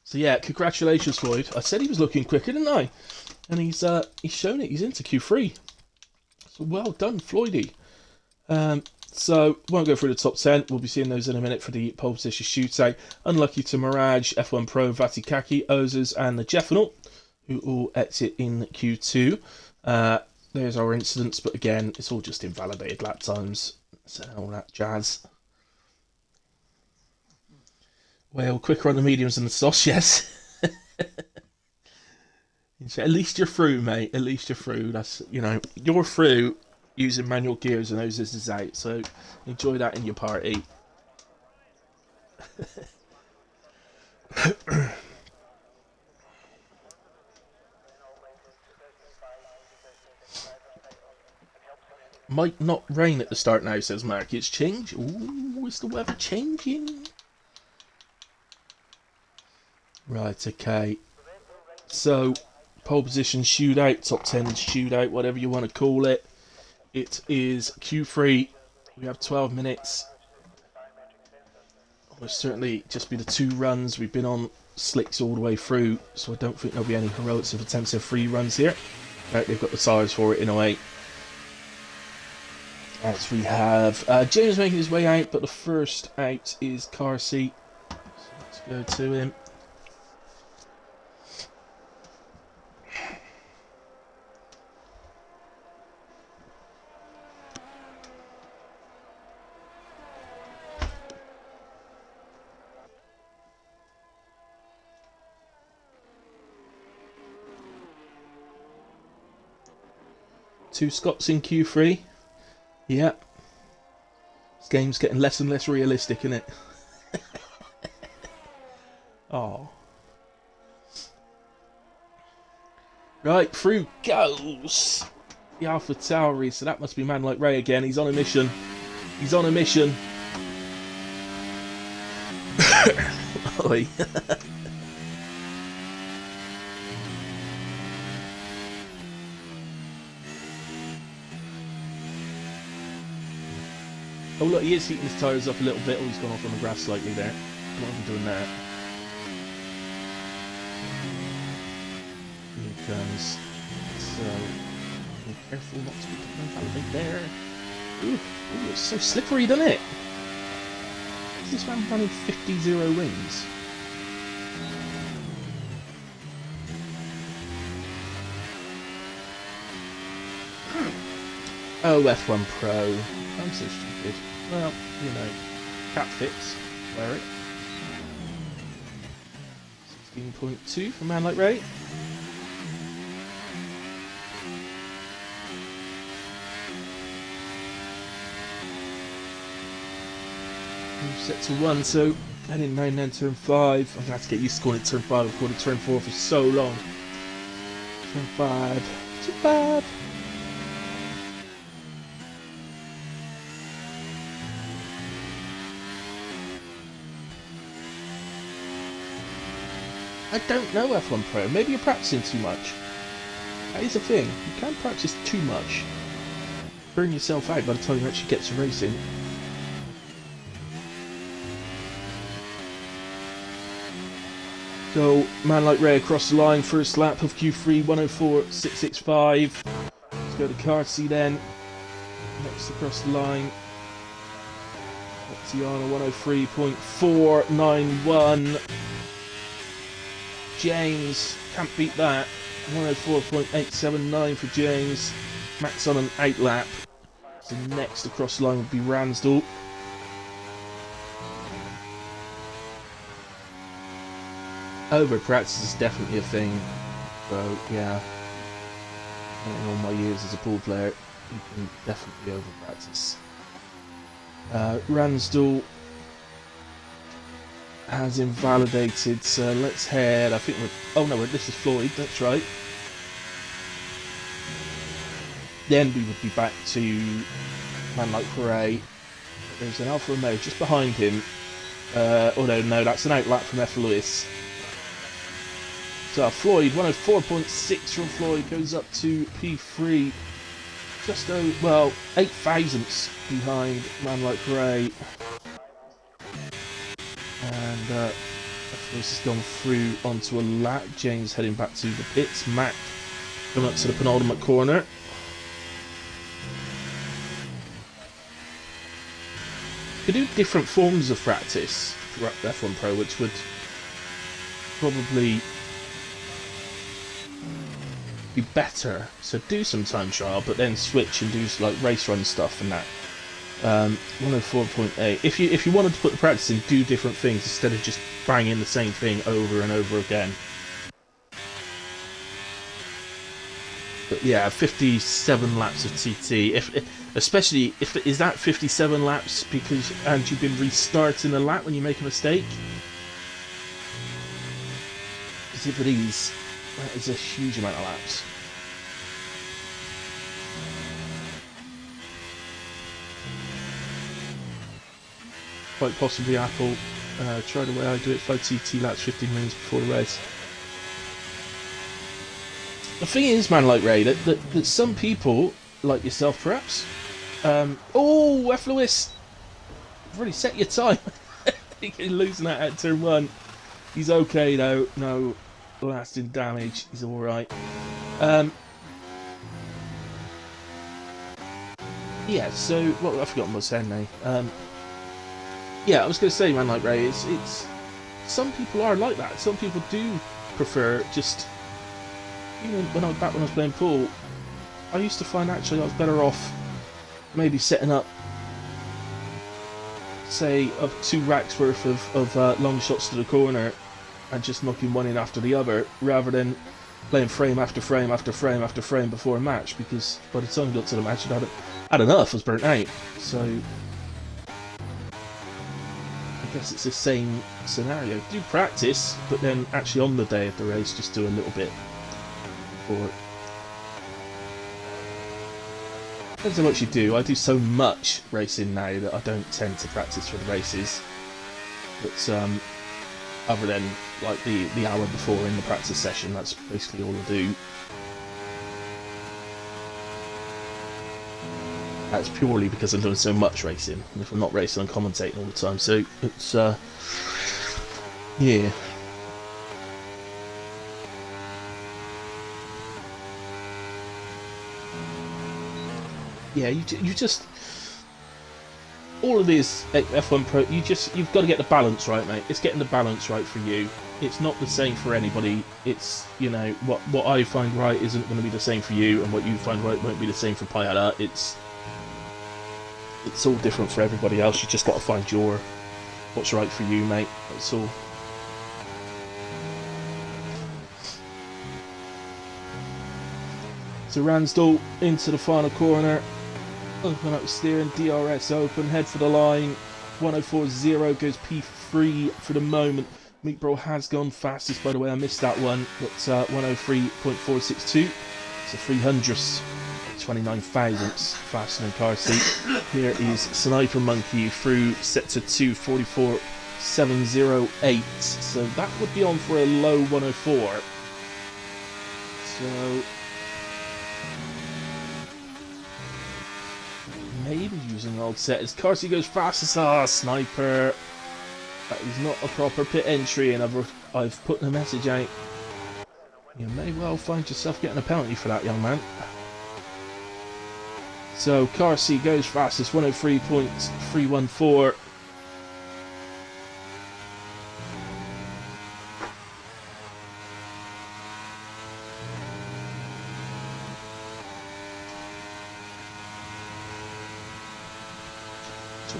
So yeah, congratulations, Floyd. I said he was looking quicker, didn't I? And he's shown it. He's into Q3. So well done, Floydy. So won't go through the top 10. We'll be seeing those in a minute for the pole position shootout. Unlucky to Mirage, F1 Pro, Vatikaki, Ozers, and the Jeffinal, who all exit in Q2. There's our incidents, but again, it's all just invalidated lap times. So all that jazz. Well, quicker on the mediums than the softs, yes. At least you're through, mate. At least you're through. That's, you know, you're through using manual gears and Ozers is out. So enjoy that in your party. Might not rain at the start now, says Mark. It's changed. Ooh, is the weather changing? Right, okay. So, pole position shootout, top 10 shootout, whatever you want to call it. It is Q3. We have 12 minutes. Will certainly just be the 2 runs. We've been on slicks all the way through, so I don't think there'll be any heroics of attempts of 3 runs here. Right, they've got the tyres for it in a way. As we have James making his way out, but the first out is car seat. So let's go to him. Two Scots in Q3. Yep. This game's getting less and less realistic, isn't it? Oh. Right, through goes the Alpha Tauri. So that must be Man Like Ray again. He's on a mission. He's on a mission. Oi. Oh look, he is heating his tyres up a little bit. Oh, he's gone off on the grass slightly there. Not even doing that. Here he comes. So, be careful not to be invalidate there. Ooh, ooh, it's so slippery, doesn't it? Is this man running 50-0 wings? Oh, F1 Pro. I'm so stupid. Well, you know, cap fits. Wear it. 16.2 for a man like Ray. Move set to 1, so heading 9 then turn 5. I'm going to have to get used to calling it turn 5. I've called it turn 4 for so long. Turn 5. Too bad. I don't know F1 Pro. Maybe you're practicing too much. That is a thing. You can't practice too much. Burn yourself out by the time you actually get to racing. So, Man Like Ray across the line, first lap of Q3, 104.665. Let's go to Carty then. Next across the line. Tiana 103.491. James, can't beat that. 104.879 for James. Max on an 8 lap. So next across the line would be Ransdell. Over practice is definitely a thing. So yeah, in all my years as a pool player, you can definitely over practice. Ransdell has invalidated, so let's head. I think we're. Oh no, this is Floyd. That's right. Then we would be back to Man Like Ray. There's an Alfa Romeo just behind him. Oh no, that's an outlap from F. Lewis. So Floyd, 104.6 from Floyd, goes up to P3. Just over, well, 8 thousandths behind Man Like Ray. And F. Lewis has gone through onto a lap. James heading back to the pits. Mac coming up to the penultimate corner. Could do different forms of practice for F1 Pro, which would probably be better. So do some time trial, but then switch and do like race run stuff and that. 104.8. If you wanted to put the practice in, do different things instead of just banging the same thing over and over again. But yeah, 57 laps of TT. Especially if is that 57 laps because and you've been restarting a lap when you make a mistake. Because if it is, that is a huge amount of laps. quite possibly Apple. Try the way I do it, 5 TT laps 15 minutes before the race. The thing is, man, like Ray, that some people, like yourself perhaps, oh, F. Lewis, you've really set your time. You're losing that at turn 1. He's okay though, no lasting damage, he's alright. Yeah, so, well, I've forgotten what I was saying now. Yeah, I was going to say, man, like Ray, it's some people are like that. Some people do prefer just, you know, when I was playing pool, I used to find actually I was better off maybe setting up, say, of 2 racks worth of long shots to the corner and just knocking one in after the other, rather than playing frame after frame after frame after frame before a match, because by the time I got to the match, I'd had enough, I was burnt out. So I guess it's the same scenario. Do practice, but then actually on the day of the race, just do a little bit. Or depends on what you do. I do so much racing now that I don't tend to practice for the races. But other than like the hour before in the practice session, that's basically all I do. That's purely because I'm doing so much racing, and if I'm not racing, I'm commentating all the time. So it's yeah. Yeah, you just all of this F1 Pro. You've got to get the balance right, mate. It's getting the balance right for you. It's not the same for anybody. It's, you know, what I find right isn't going to be the same for you, and what you find right won't be the same for Payala. It's all different for everybody else. You just got to find what's right for you, mate. That's all. So Ransdell into the final corner. Open up steering, DRS open, head for the line. 104.0 goes P3 for the moment. Meat Bro has gone fastest, by the way. I missed that one, but 103.462. It's a 300th, 29 thousandths faster than car seat. Here is Sniper Monkey through sector 2, 44.708. So that would be on for a low 104. So maybe using an old set as Carsey goes fastest. Sniper. That was not a proper pit entry, and I've put the message out. You may well find yourself getting a penalty for that, young man. So Carsey goes fastest, 103.314.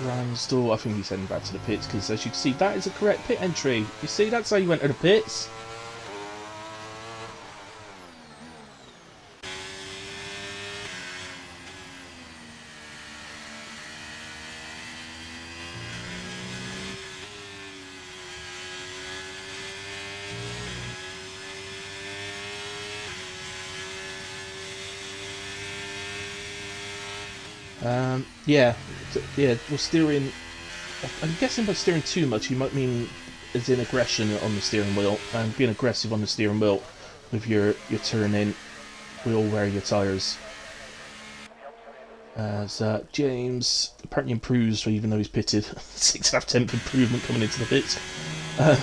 Ransdell, I think he's heading back to the pits, because as you can see, that is a correct pit entry. You see, that's how you enter the pits. Yeah, well, steering, I'm guessing by steering too much, you might mean as in aggression on the steering wheel, and being aggressive on the steering wheel with your turn-in will wear your tyres. As James apparently improves, even though he's pitted. 6.5 tenth improvement coming into the pits. I'm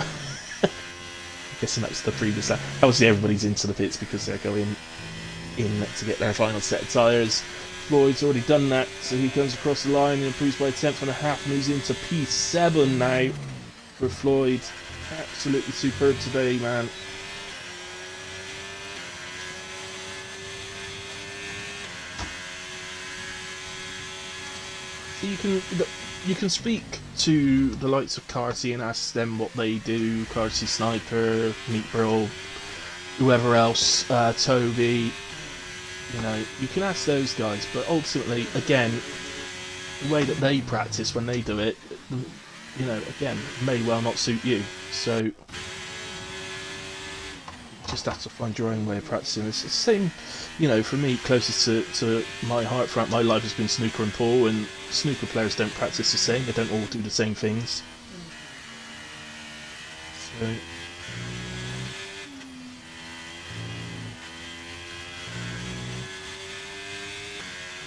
guessing that was the previous lap. Obviously everybody's into the pits because they're going in to get their final set of tyres. Floyd's already done that, so he comes across the line and improves by 1/10.5, moves into P7 now for Floyd. Absolutely superb today, man. So you can speak to the likes of Carsey and ask them what they do. Carsey, Sniper, Meat Bro, whoever else, Toby. You know, you can ask those guys, but ultimately, again, the way that they practice when they do it, you know, again, may well not suit you. So, just have to find your own way of practicing. It's the same, you know, for me, closest to my heart throughout my life has been snooker and pool, and snooker players don't practice the same. They don't all do the same things. So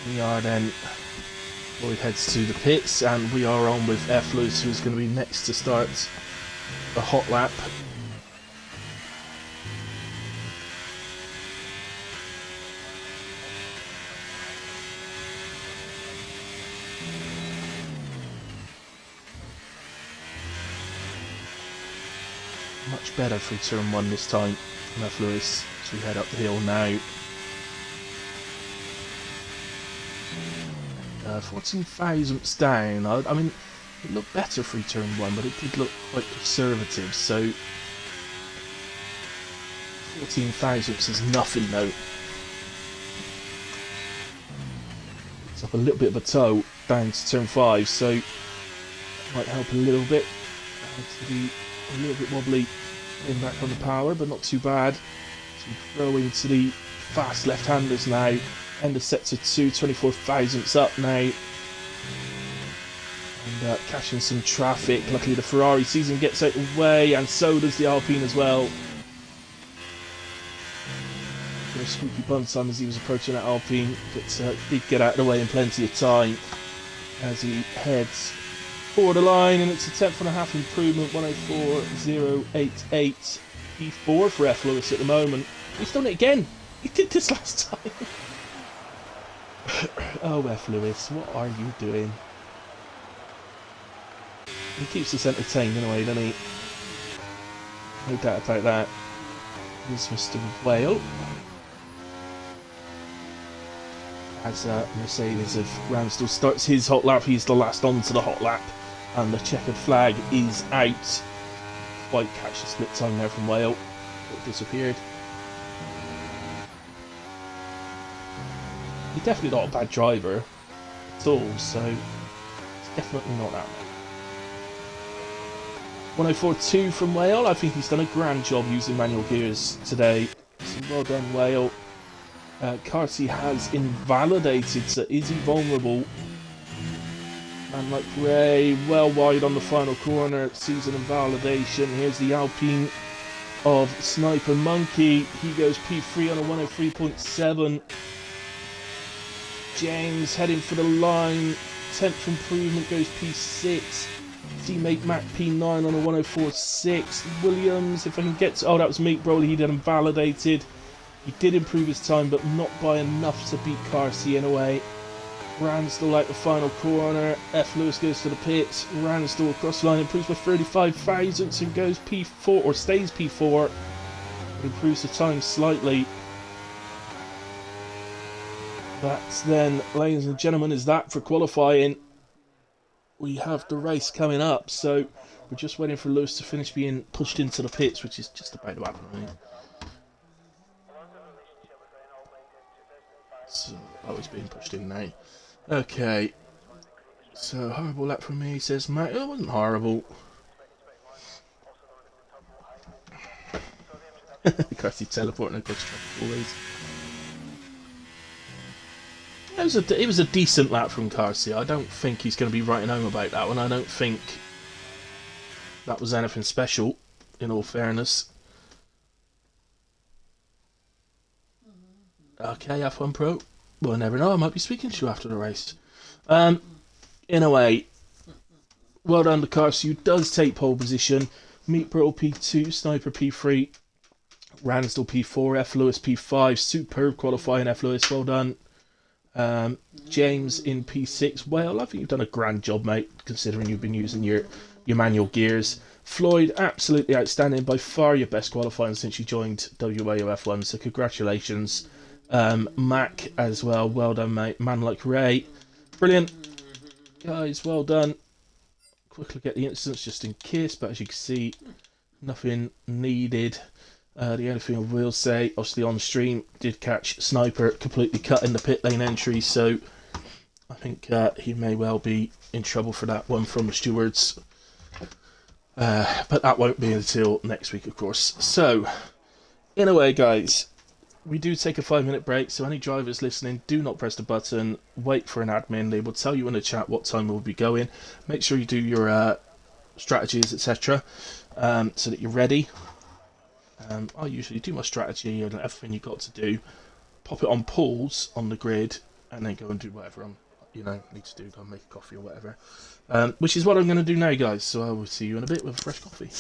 we are then, Lloyd heads to the pits, and we are on with F. Lewis, who's going to be next to start the hot lap. Much better through turn 1 this time from F. Lewis as we head up the hill now. 14 thousandths down. I mean, it looked better through turn 1, but it did look quite conservative, so 14 thousandths is nothing though. It's up a little bit of a toe down to turn 5, so that might help a little bit. To be a little bit wobbly in back on the power, but not too bad. So we throw into the fast left-handers now. End of sector 2, 24 thousandths up now. And catching some traffic. Luckily the Ferrari season gets out of the way, and so does the Alpine as well. A squeaky bum time as he was approaching that Alpine, but did get out of the way in plenty of time as he heads for the line, and it's a 10.5 improvement, 104.088 P4 for F. Lewis at the moment. He's done it again. He did this last time. Oh, F. Lewis, what are you doing? He keeps us entertained in a way, doesn't he? No doubt about that. Here's Mr. Whale. As Mercedes of Ramsdale starts his hot lap, he's the last onto the hot lap, and the checkered flag is out. Quite catch the split time there from Whale. It disappeared. He's definitely not a bad driver at all, so it's definitely not that bad. 104.2 from Whale. I think he's done a grand job using manual gears today. So well done, Whale. Carty has invalidated, so is he vulnerable? Man like Ray, well wide on the final corner, sees an invalidation. Here's the Alpine of Sniper Monkey. He goes P3 on a 103.7. James heading for the line. 10th improvement goes P6. Teammate Mac P9 on a 104.6. Williams, if I can get to... Oh, that was Meek Broly. He did invalidated. He did improve his time, but not by enough to beat Carcy in a way. Ransdell out the final corner. F. Lewis goes to the pits. Ransdell across the line, improves by 35 thousandths and goes P4, or stays P4. But improves the time slightly. That's then, ladies and gentlemen, is that for qualifying. We have the race coming up, so we're just waiting for Lewis to finish being pushed into the pits, which is just about to happen, I think. So, oh, he's being pushed in now. Okay. So, horrible lap from me, says Matt. It wasn't horrible. Crusty teleporting across traffic always. It was a decent lap from Carcy. I don't think he's going to be writing home about that one. I don't think that was anything special, in all fairness. Okay, F1 Pro. Well, I never know. I might be speaking to you after the race. In a way, well done to Carcy, who does take pole position. Meat Brittle P2, Sniper P3, Ransdell P4, F. Lewis P5. Superb qualifying, F. Lewis. Well done. James in P6. Well, I think you've done a grand job, mate, considering you've been using your manual gears. Floyd, absolutely outstanding. By far your best qualifying since you joined WAOF1, so congratulations. Mac as well. Well done, mate. Man like Ray. Brilliant. Guys, well done. Quick look at the instance just in case, but as you can see, nothing needed. The only thing I will say, obviously on stream, did catch Sniper completely cut in the pit lane entry, so I think he may well be in trouble for that one from the stewards. But that won't be until next week, of course. So, In a way, guys, we do take a 5-minute break, so any drivers listening, do not press the button. Wait for an admin. They will tell you in the chat what time we'll be going. Make sure you do your strategies, etc., so that you're ready. I usually do my strategy and everything you've got to do. Pop it on pause on the grid, and then go and do whatever I'm, need to do. Go and make a coffee or whatever. Which is what I'm going to do now, guys. So I will see you in a bit with a fresh coffee.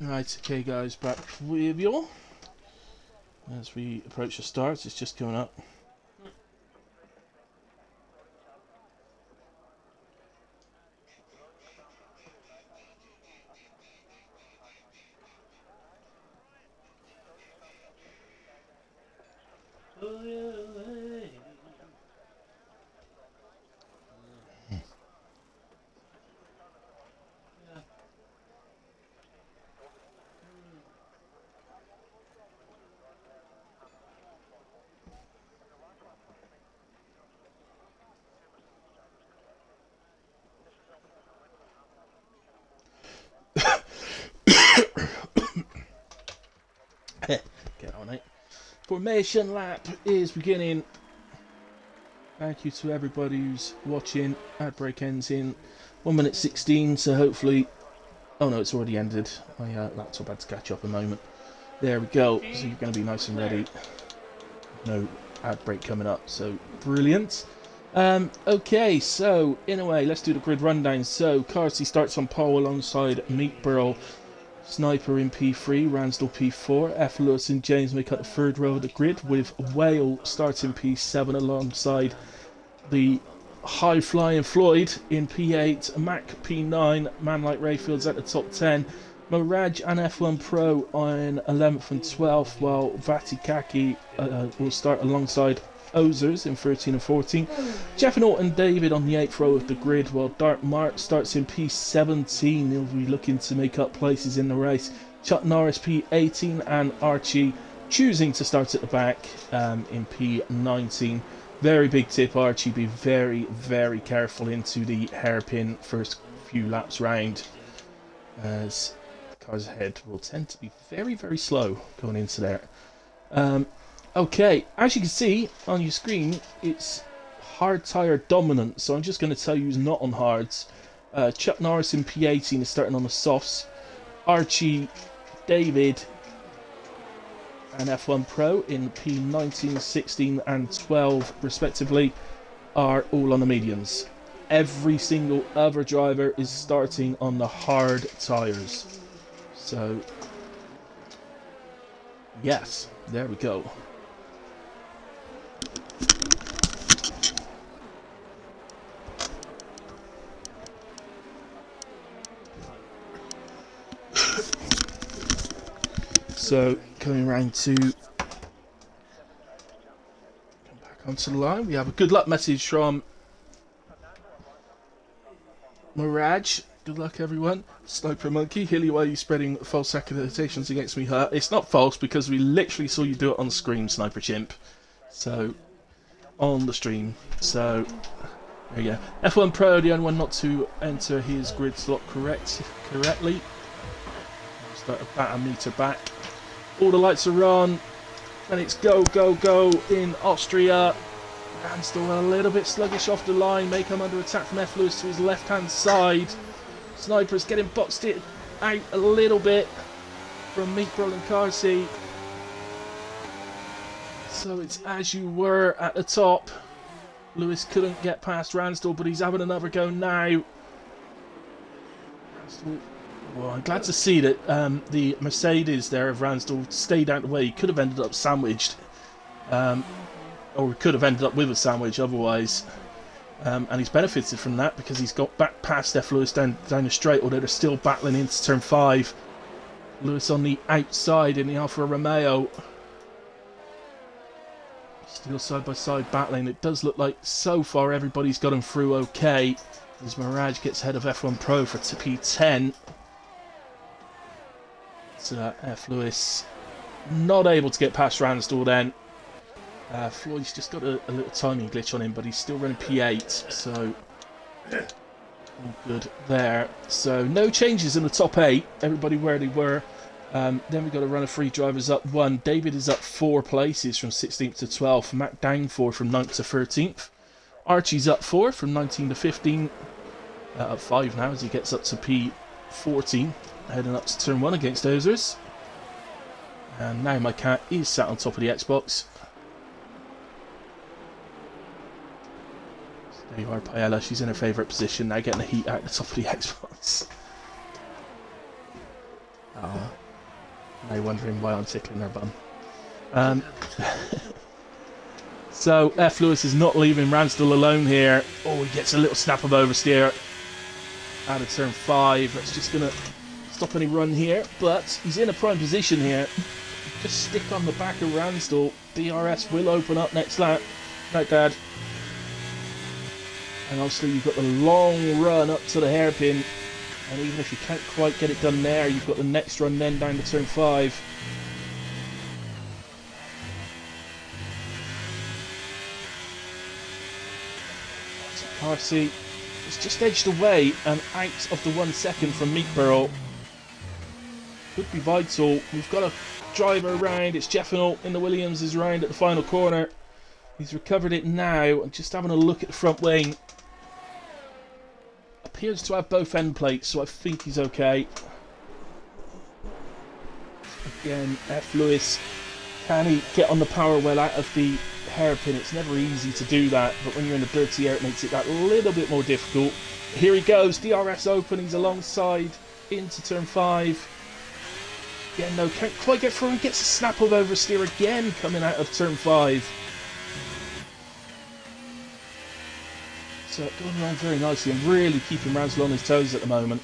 Right, okay, guys, back with you all. As we approach the start, it's just coming up. Get on it. Formation lap is beginning. Thank you to everybody who's watching. Ad break ends in 1 minute 16, so hopefully... Oh no, it's already ended. My laptop had to catch up a moment. There we go. So you're going to be nice and ready. No ad break coming up, so brilliant. Okay, so in a way, let's do the grid rundown. So Carsey starts on pole alongside Meatburl, Sniper in P3, Ransdell P4, F. Lewis and James make up the third row of the grid, with Whale starts in P7 alongside the high-flying Floyd in P8, Mac P9, man like Rayfield's at the top 10, Mirage and F1 Pro on 11th and 12th, while Vatikaki will start alongside Ozers in 13 and 14. Jeff and David on the 8th row of the grid, while Dark Mark starts in P17. He'll be looking to make up places in the race. Chuck Norris P18 and Archie choosing to start at the back in P19. Very big tip, Archie, be very, very careful into the hairpin first few laps round, as the cars ahead will tend to be very, very slow going into there. Okay, as you can see on your screen, it's hard tyre dominant, so I'm just going to tell you who's not on hards. Chuck Norris in P18 is starting on the softs. Archie, David and F1 Pro in P19, 16 and 12 respectively are all on the mediums. Every single other driver is starting on the hard tyres. So, yes, there we go. So, coming around to come back onto the line, we have a good luck message from Mirage. Good luck, everyone. Sniper Monkey, Hilly, why are you spreading false accusations against me? It's not false because we literally saw you do it on screen, Sniper Chimp. So, on the stream. So, there you go. F1 Pro, the only one not to enter his grid slot correctly. Start about a metre back. All the lights are on, and it's go, go, go in Austria. And still a little bit sluggish off the line, may come under attack from F. Lewis to his left-hand side. Sniper's getting boxed it out a little bit from Meatburl and Carsey. So it's as you were at the top. Lewis couldn't get past Ransdell, but he's having another go now. Ransdell, well, I'm glad to see that the Mercedes there of Ransdell stayed out of the way. He could have ended up sandwiched. Or could have ended up with a sandwich otherwise. And he's benefited from that because he's got back past F. Lewis down the straight, although they're still battling into turn 5. Lewis on the outside in the Alfa Romeo. Still side by side battling. It does look like so far everybody's got him through okay. As Mirage gets ahead of F1 Pro for P10. F. Lewis not able to get past Ransdell then. Floyd's just got a little timing glitch on him, but he's still running P8, so all good there. So no changes in the top 8, everybody where they were. Then we've got a run of 3 drivers up 1. David is up 4 places from 16th to 12th. Matt down 4 from 9th to 13th. Archie's up 4 from 19 to 15. Up 5 now as he gets up to P14. Heading up to turn 1 against Ozers. And now my cat is sat on top of the Xbox. So there you are, Paella. She's in her favourite position now, getting the heat out the top of the Xbox. Oh, now wondering why I'm tickling her bum. So F. Lewis is not leaving Ransdell alone here. Oh, he gets a little snap of oversteer out of turn 5. That's just going to stop any run here, but he's in a prime position here. Just stick on the back of Ransdell. DRS will open up next lap. Right, Dad. And obviously you've got the long run up to the hairpin, and even if you can't quite get it done there, you've got the next run then down to turn 5. So Carsey has just edged away and out of the 1 second from Meatburl. Could be vital. We've got a driver around. It's Jeffinal in the Williams is round at the final corner. He's recovered it now. I'm just having a look at the front wing. Appears to have both end plates, so I think he's okay. Again, F. Lewis. Can he get on the power well out of the hairpin? It's never easy to do that, but when you're in the dirty air, it makes it that little bit more difficult. Here he goes. DRS open. He's alongside into turn 5. Yeah, no, can't quite get through and gets a snap of oversteer again coming out of turn 5. So going around very nicely and really keeping Ransel on his toes at the moment.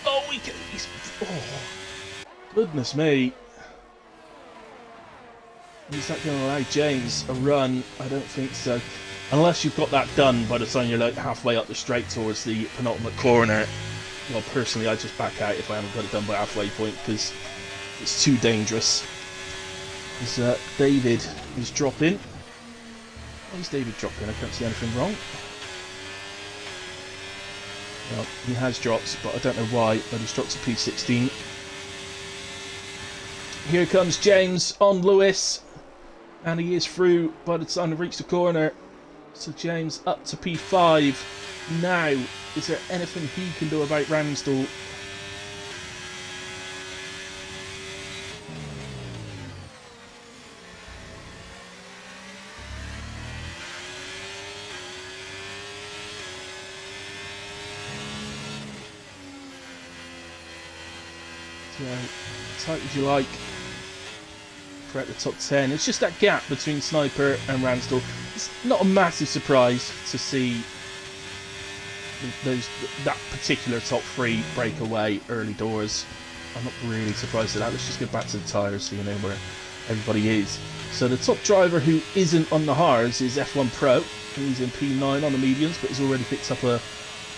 Oh, oh, goodness me. Is that going to allow James a run? I don't think so. Unless you've got that done by the time you're like halfway up the straight towards the penultimate corner. Well, personally, I just back out if I haven't got it done by halfway point because it's too dangerous. As David is dropping. Why is David dropping? I can't see anything wrong. Well, he has dropped, but I don't know why. But he's dropped to P16. Here comes James on Lewis. And he is through by the time he reached the corner. So James up to P5. Now, is there anything he can do about Ramsdell? So, tight as you like. Throughout the top 10. It's just that gap between Sniper and Ramsdell. It's not a massive surprise to see that particular top 3 break away early doors. I'm not really surprised at that. Let's just get back to the tyres so you know where everybody is. So the top driver who isn't on the hards is F1 Pro. He's in P9 on the mediums, but he's already picked up a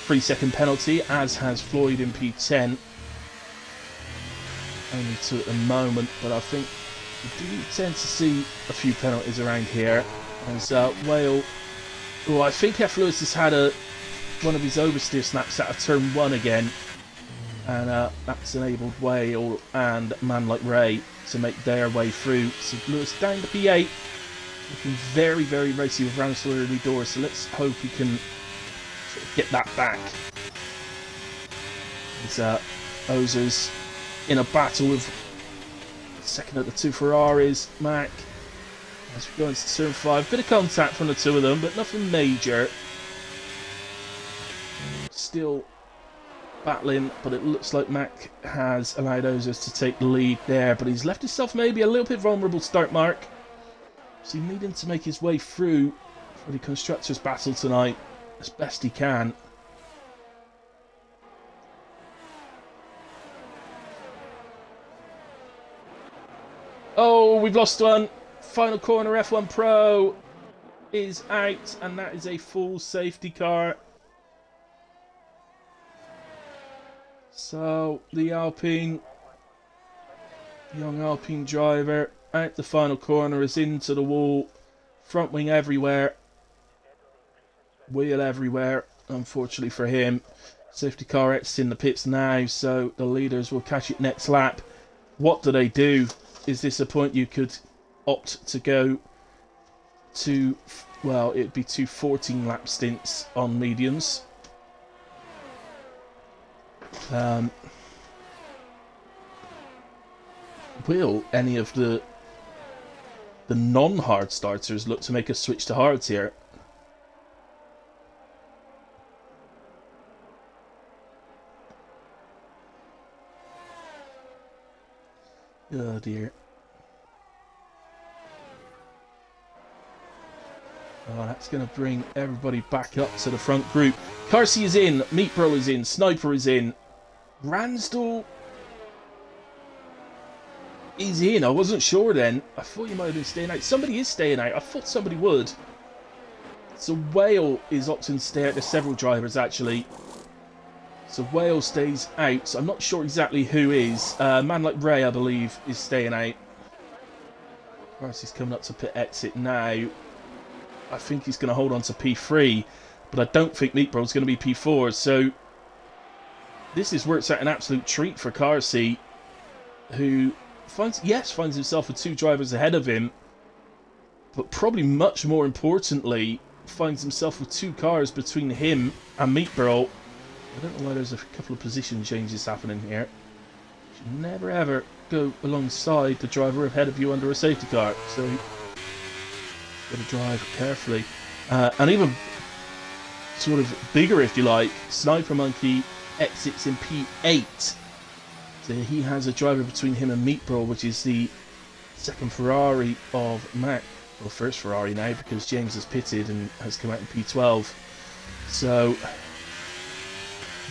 3-second penalty, as has Floyd in P10. Only 2 at the moment, but I think we do tend to see a few penalties around here. As Whale, oh, I think F. Lewis has had one of his oversteer snaps out of turn 1 again, and that's enabled Whale and a man like Ray to make their way through. So Lewis down to P8, looking very, very racy with Ramsdell early doors. So let's hope he can sort of get that back. As Ozer's in a battle with second at the 2 Ferraris, Mac. As we go into turn 5, bit of contact from the 2 of them, but nothing major. Still battling, but it looks like Mac has allowed Ozers to take the lead there, but he's left himself maybe a little bit vulnerable start mark. So he's needing to make his way through for the Constructors' battle tonight as best he can. Oh, we've lost one. Final corner, F1 Pro is out, and that is a full safety car. So, the young Alpine driver out the final corner is into the wall. Front wing everywhere. Wheel everywhere, unfortunately for him. Safety car X in the pits now, so the leaders will catch it next lap. What do they do? Is this a point you could opt to go to? Well, it'd be 2 14-lap stints on mediums. Will any of the non-hard starters look to make a switch to hards here? Oh dear. Oh, that's going to bring everybody back up to the front group. Carsey is in, Meatbro is in, Sniper is in, Ransdell is in. I wasn't sure then. I thought you might have been staying out. Somebody is staying out. I thought somebody would. So Whale is opting to stay out. There's several drivers actually. So Whale stays out. So I'm not sure exactly who is. A man like Ray, I believe, is staying out. Carsey's coming up to pit exit now. I think he's going to hold on to P3, but I don't think Meatbro's going to be P4. So this is where it's at an absolute treat for Carsey, who finds himself with 2 drivers ahead of him, but probably much more importantly, finds himself with 2 cars between him and Meatbro. I don't know why there's a couple of position changes happening here. You should never ever go alongside the driver ahead of you under a safety car, so you've got to drive carefully. And even sort of bigger, if you like, Sniper Monkey exits in P8. So he has a driver between him and Meatbro, which is the second Ferrari of Mac. Well, first Ferrari now, because James has pitted and has come out in P12. So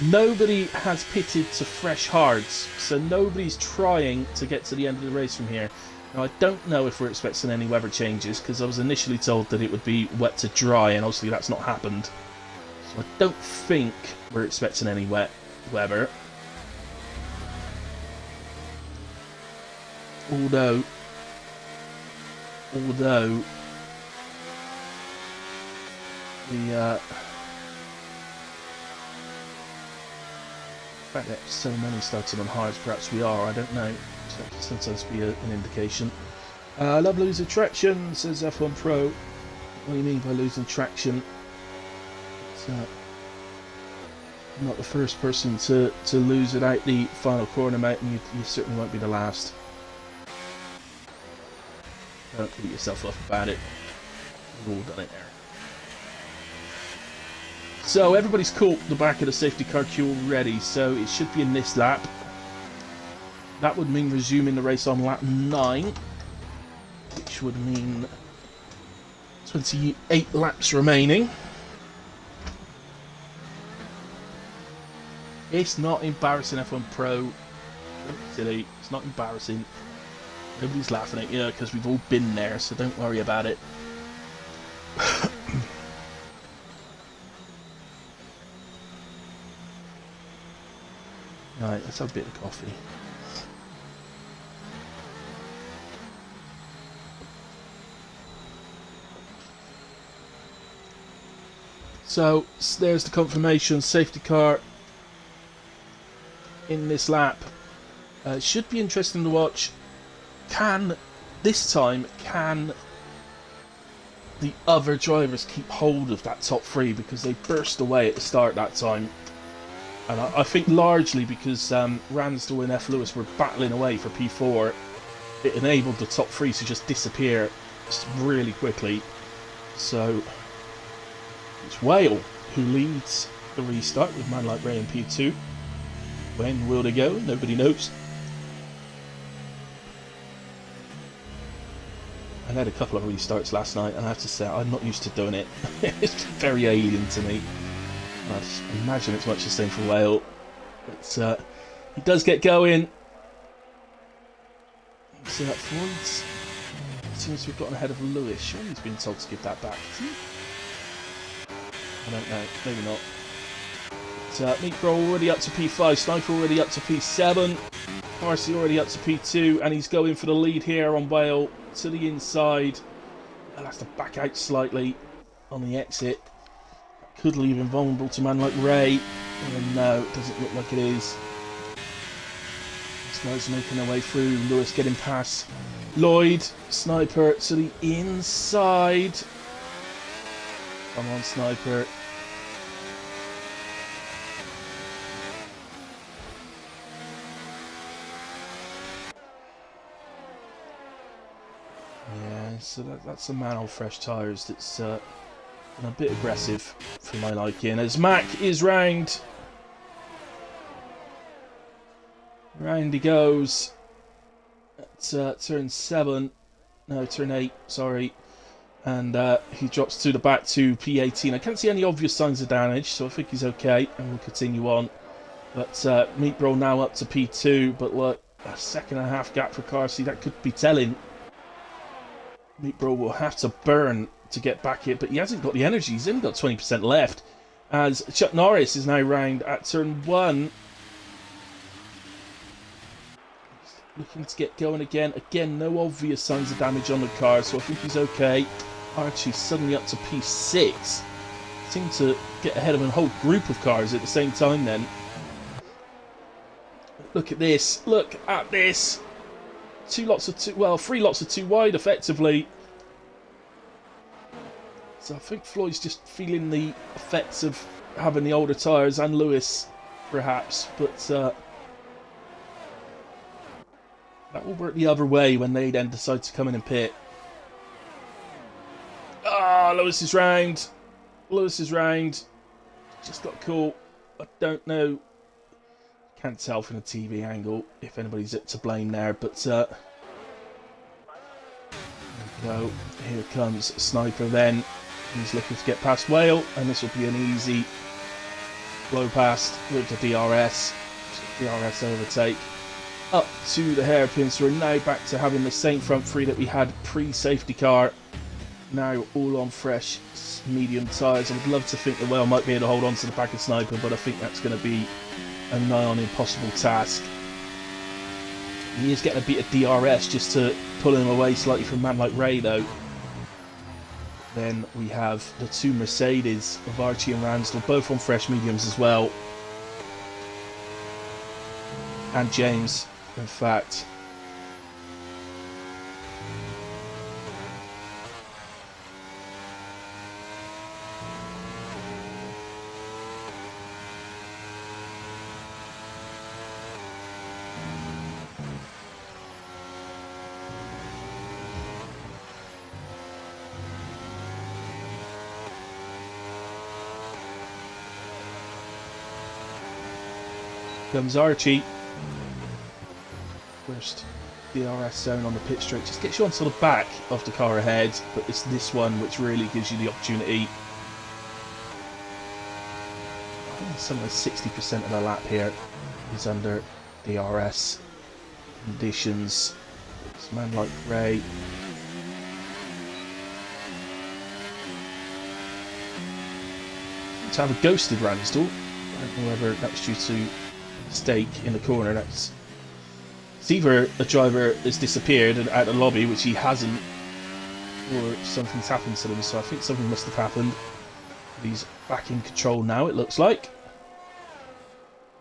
nobody has pitted to fresh hards, so nobody's trying to get to the end of the race from here. Now, I don't know if we're expecting any weather changes, because I was initially told that it would be wet to dry, and obviously that's not happened. So I don't think we're expecting any wet weather. Although the fact that so many started on hards, perhaps we are, I don't know. So that can sometimes be an indication. I love losing traction, says F1 Pro. What do you mean by losing traction? It's, I'm not the first person to lose it out the final corner, mate, and you certainly won't be the last. Don't beat yourself up about it. We've all done it there. So everybody's caught the back of the safety car queue already, so it should be in this lap. That would mean resuming the race on lap 9, which would mean 28 laps remaining. It's not embarrassing, F1 Pro. Don't be silly. It's not embarrassing. Nobody's laughing at you because we've all been there, so don't worry about it. Right, let's have a bit of coffee. So there's the confirmation, safety car in this lap. It should be interesting to watch. This time, can the other drivers keep hold of that top 3, because they burst away at the start that time. And I think largely because Ransdell and F. Lewis were battling away for P4, it enabled the top 3 to just disappear really quickly. So it's Whale who leads the restart with Man Like Ray in P2. When will they go? Nobody knows. I had a couple of restarts last night, and I have to say, I'm not used to doing it. It's very alien to me. I just imagine it's much the same for Whale. But he does get going. See that Freud's seems to have gotten ahead of Lewis. Surely he's been told to give that back, isn't he? I don't know, maybe not. But Meatbro already up to P5, Sniper already up to P7, Marcy already up to P2, and he's going for the lead here on Whale to the inside. He'll have to back out slightly on the exit. Could leave him vulnerable to Man Like Ray. And no, it doesn't look like it is. These guys making their way through. Lewis getting past Lloyd. Sniper to the inside. Come on, Sniper. Yeah, so that's a man on fresh tyres that's been a bit aggressive for my liking. As Mac is round. Round he goes at turn 7. No, turn 8, sorry. And he drops to the back to P18. I can't see any obvious signs of damage, so I think he's okay, and we'll continue on. But Meatbro now up to P2, but look, a second and a half gap for Carsey, that could be telling. Meatbro will have to burn to get back here, but he hasn't got the energy. He's only got 20% left. As Chuck Norris is now round at turn 1. Looking to get going again. Again, no obvious signs of damage on the car, so I think he's okay. Archie's suddenly up to P6. Seemed to get ahead of a whole group of cars at the same time then. Look at this. Look at this. Three lots of too wide, effectively. So I think Floyd's just feeling the effects of having the older tyres, and Lewis, perhaps. But that will work the other way when they then decide to come in and pit. Ah, Lewis is round. Lewis is round. Just got caught. I don't know. Can't tell from the TV angle if anybody's to blame there, but there we go. Here comes Sniper then. He's looking to get past Whale, and this will be an easy blow past with the DRS. DRS overtake up to the hairpin, so we're now back to having the same front three that we had pre-safety car. Now all on fresh medium tyres. I would love to think that Whale might be able to hold on to the back of Sniper, but I think that's going to be a nigh on impossible task. He is getting a bit of DRS just to pull him away slightly from a man like Ray, though. Then we have the two Mercedes of Archie and Ramsdell, both on fresh mediums as well. And James, in fact. Comes Archie. First DRS zone on the pit straight. Just gets you onto the back of the car ahead, but it's this one which really gives you the opportunity. I think something like 60% of the lap here is under DRS conditions. It's a man like Ray. To have a ghosted Ramsdell. I don't know whether that was due to mistake in the corner. It's either a driver has disappeared and out of the lobby, which he hasn't, or something's happened to them. So I think something must have happened. He's back in control now, it looks like.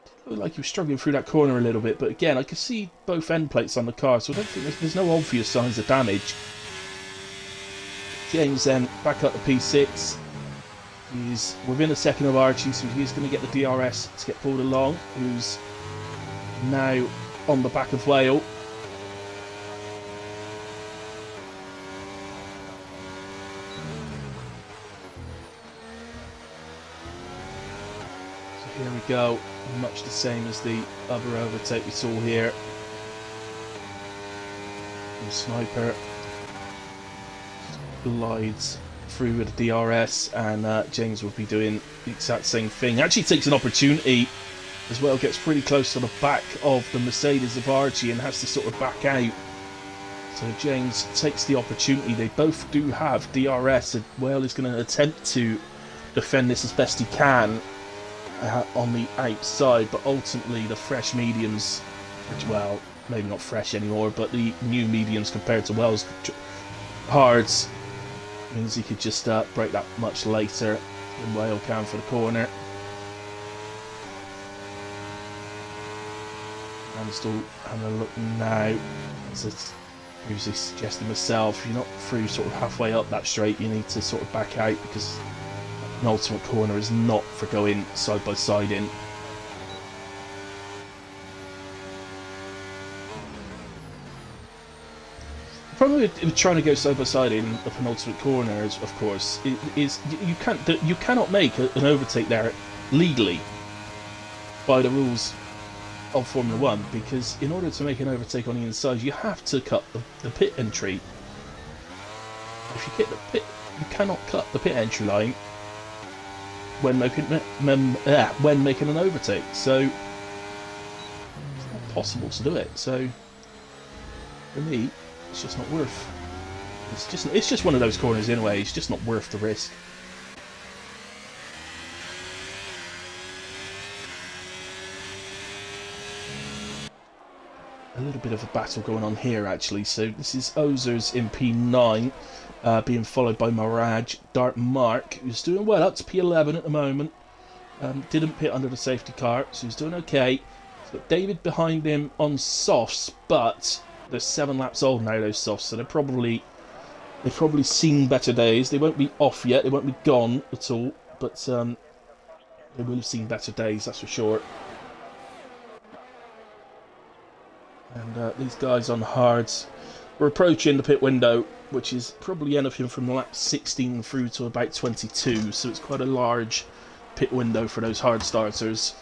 It looked like he was struggling through that corner a little bit, but again, I can see both end plates on the car, so I don't think there's no obvious signs of damage. James then back up to P6. He's within a second of Archie, so he's going to get the DRS to get pulled along, who's now on the back of Whale. So here we go, much the same as the other overtake we saw here. The Sniper glides through with the DRS, and James will be doing the exact same thing. Actually takes an opportunity as well, gets pretty close to the back of the Mercedes of Archie and has to sort of back out. So James takes the opportunity. They both do have DRS, and Whale is going to attempt to defend this as best he can on the outside, but ultimately the fresh mediums, which, well, maybe not fresh anymore, but the new mediums compared to Whale's hards, means he could just break that much later than Whale can for the corner. I'm still having a look now. As I previously suggested myself, if you're not through sort of halfway up that straight, you need to sort of back out, because an ultimate corner is not for going side by side in. The problem with trying to go side by side in a penultimate corner is, of course, is you cannot make an overtake there legally by the rules of Formula 1, because in order to make an overtake on the inside, you have to cut the pit entry. If you hit the pit, you cannot cut the pit entry line when making an overtake. So it's not possible to do it. So for me, it's just not worth. It's just one of those corners anyway. It's just not worth the risk. A little bit of a battle going on here, actually. So this is Ozers in P9, being followed by Mirage. Dart Mark, who's doing well up to P11 at the moment. Didn't pit under the safety car, so he's doing okay. Got David behind him on softs, but they're 7 laps old now, those softs, so they've probably seen better days. They won't be off yet, they won't be gone at all, but they will have seen better days, that's for sure. And these guys on hards, we're approaching the pit window, which is probably anything from lap 16 through to about 22, so it's quite a large pit window for those hard starters.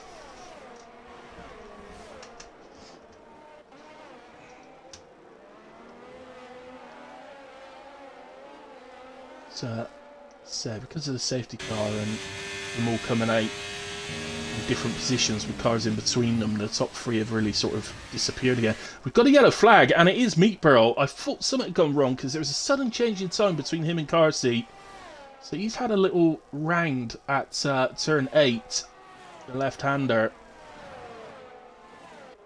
So because of the safety car and them all coming out in different positions with cars in between them, the top 3 have really sort of disappeared again. We've got a yellow flag, and it is Meatburl. I thought something had gone wrong because there was a sudden change in time between him and car seat. So he's had a little round at turn 8, the left-hander.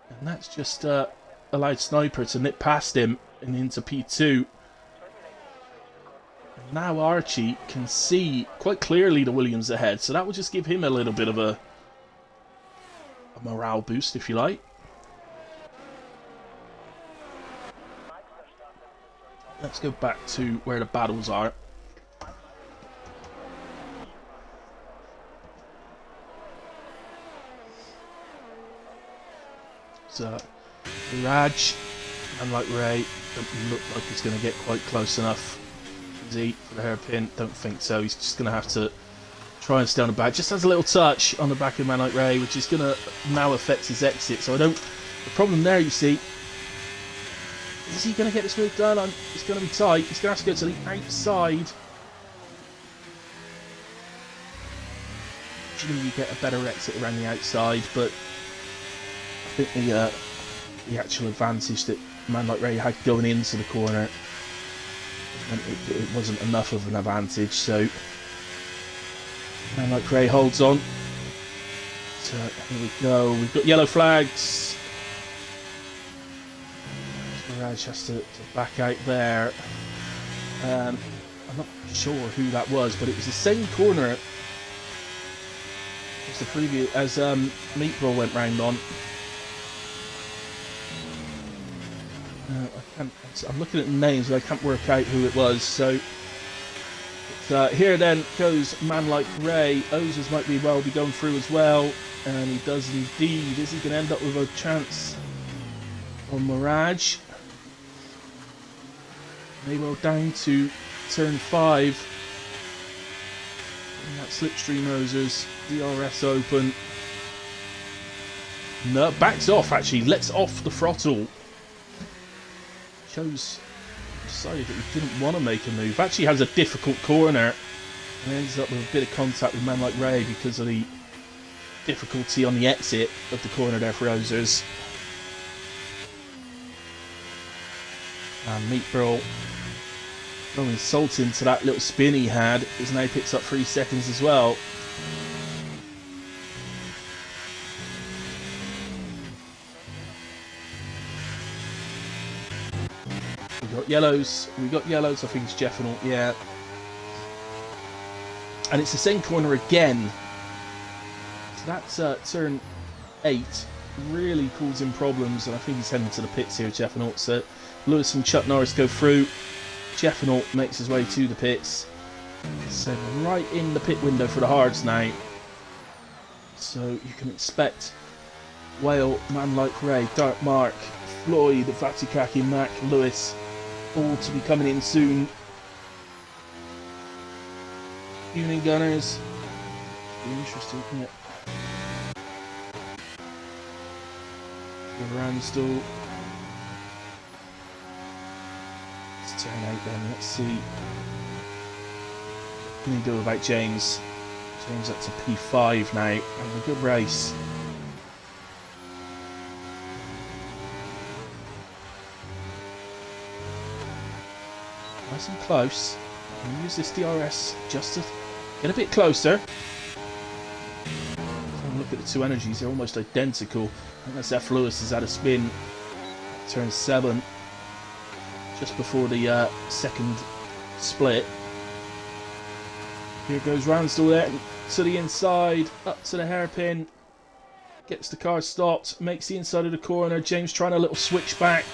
And that's just allowed Sniper to nip past him and into P2. Now Archie can see quite clearly the Williams ahead, so that will just give him a little bit of a morale boost, if you like. Let's go back to where the battles are. So, Raj, and like Ray, doesn't look like he's going to get quite close enough. For the hairpin, don't think so. He's just going to have to try and stay on the back. Just has a little touch on the back of Man Like Ray, which is going to now affect his exit. So I don't. The problem there, you see, is he going to get this move done? It's going to be tight. He's going to have to go to the outside. Usually you get a better exit around the outside, but I think the actual advantage that Man Like Ray had going into the corner, and it wasn't enough of an advantage, so Man Like Ray holds on. So here we go, we've got yellow flags. Raj has to back out there. I'm not sure who that was, but it was the same corner as the previous, as Meatball went round on. I'm looking at the names, but I can't work out who it was. So here then goes Man Like Ray. Ozers might be going through as well, and he does indeed. Is he going to end up with a chance on Mirage? Maybe down to turn 5. And that slipstream Ozers, DRS open. No, backs off actually, lets off the throttle. Decided that he didn't want to make a move. Actually has a difficult corner and ends up with a bit of contact with Man Like Ray because of the difficulty on the exit of the corner there for Ozers. And Meatball, throwing salt into that little spin he had, is now picks up 3 seconds as well. We got yellows, I think it's Jeffinal, yeah. And it's the same corner again. So that's turn 8, really causing problems, and I think he's heading to the pits here, Jeffinal. So Lewis and Chuck Norris go through. Jeffinal makes his way to the pits. So right in the pit window for the hards now. So you can expect Whale, Man Like Ray, Dark Mark, Floyd, Vatikaki, Mac, Lewis, all to be coming in soon. Union Gunners. Be interesting, isn't it? The Ransdell. Let's turn 8 then, let's see. What can we do about James? James up to P5 now, and a good race. Nice and close. I'm use this DRS just to get a bit closer. Look at the two energies, they're almost identical. I think that's F. Lewis has had a spin. Turn 7. Just before the second split. Here goes Ransdell there to the inside, up to the hairpin. Gets the car stopped, makes the inside of the corner. James trying a little switch back.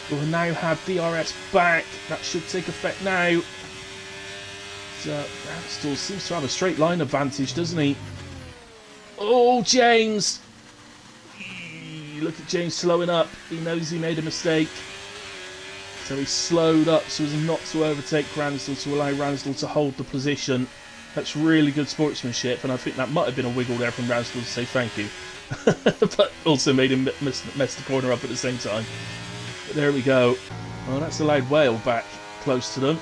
We'll now have DRS back. That should take effect now. Ramsdale seems to have a straight line advantage, doesn't he? Oh, James! Look at James slowing up. He knows he made a mistake. So he slowed up so as not to overtake Ramsdale, to allow Ramsdale to hold the position. That's really good sportsmanship, and I think that might have been a wiggle there from Ramsdale to say thank you. But also made him mess the corner up at the same time. But there we go. Well, that's allowed Whale back close to them.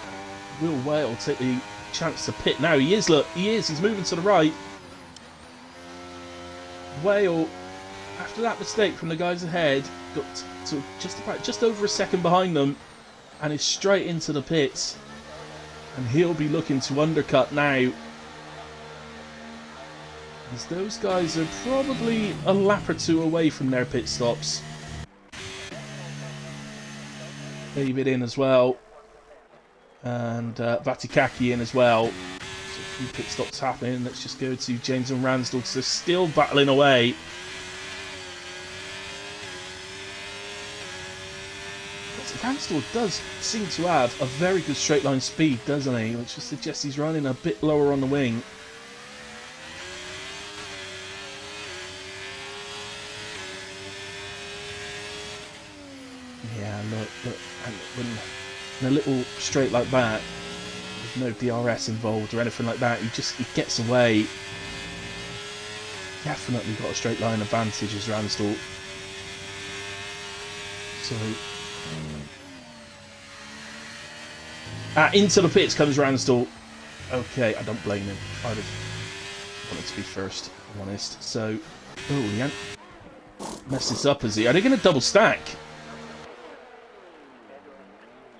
Will Whale take the chance to pit now? He is, look, he is. He's moving to the right. Whale, after that mistake from the guys ahead, got to just over a second behind them and is straight into the pits. And he'll be looking to undercut now, as those guys are probably a lap or two away from their pit stops. David in as well, and Vatikaki in as well. So a few pit stops happening. Let's just go to James and Ramsdale, so they're still battling away. Ramsdale does seem to have a very good straight line speed, doesn't he? Which just suggests he's running a bit lower on the wing. Yeah, look, and when a little straight like that, with no DRS involved or anything like that, he gets away. Definitely got a straight line advantage as Ramsdale. So. Into the pits comes Ramsdale. Okay, I don't blame him. I'd have wanted to be first, if I'm honest. So, oh, he messed this up, is he? Are they going to double stack?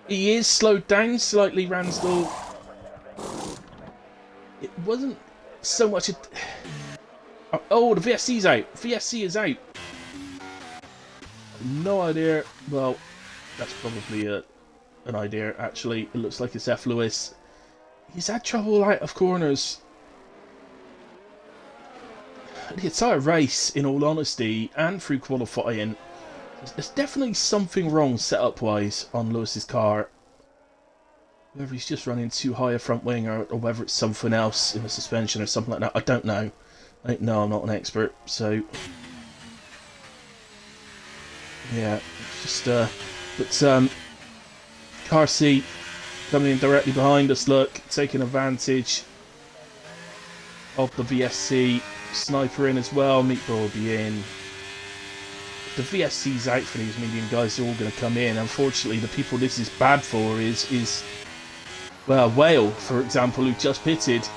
He is slowed down slightly, Ramsdale. It wasn't so much a... Oh, the VSC's out. VSC is out. No idea. Well, that's probably an idea, actually. It looks like it's F. Lewis. He's had trouble out of corners the entire race, in all honesty, and through qualifying. There's definitely something wrong setup-wise on Lewis's car. Whether he's just running too high a front wing, or whether it's something else in the suspension or something like that, I don't know. No, I'm not an expert, so... Yeah, it's just, car seat coming in directly behind us, look, taking advantage of the VSC. Sniper in as well, Meatball will be in. If the VSC's out for these medium guys, they're all going to come in. Unfortunately, the people this is bad for is well, Whale, for example, who just pitted.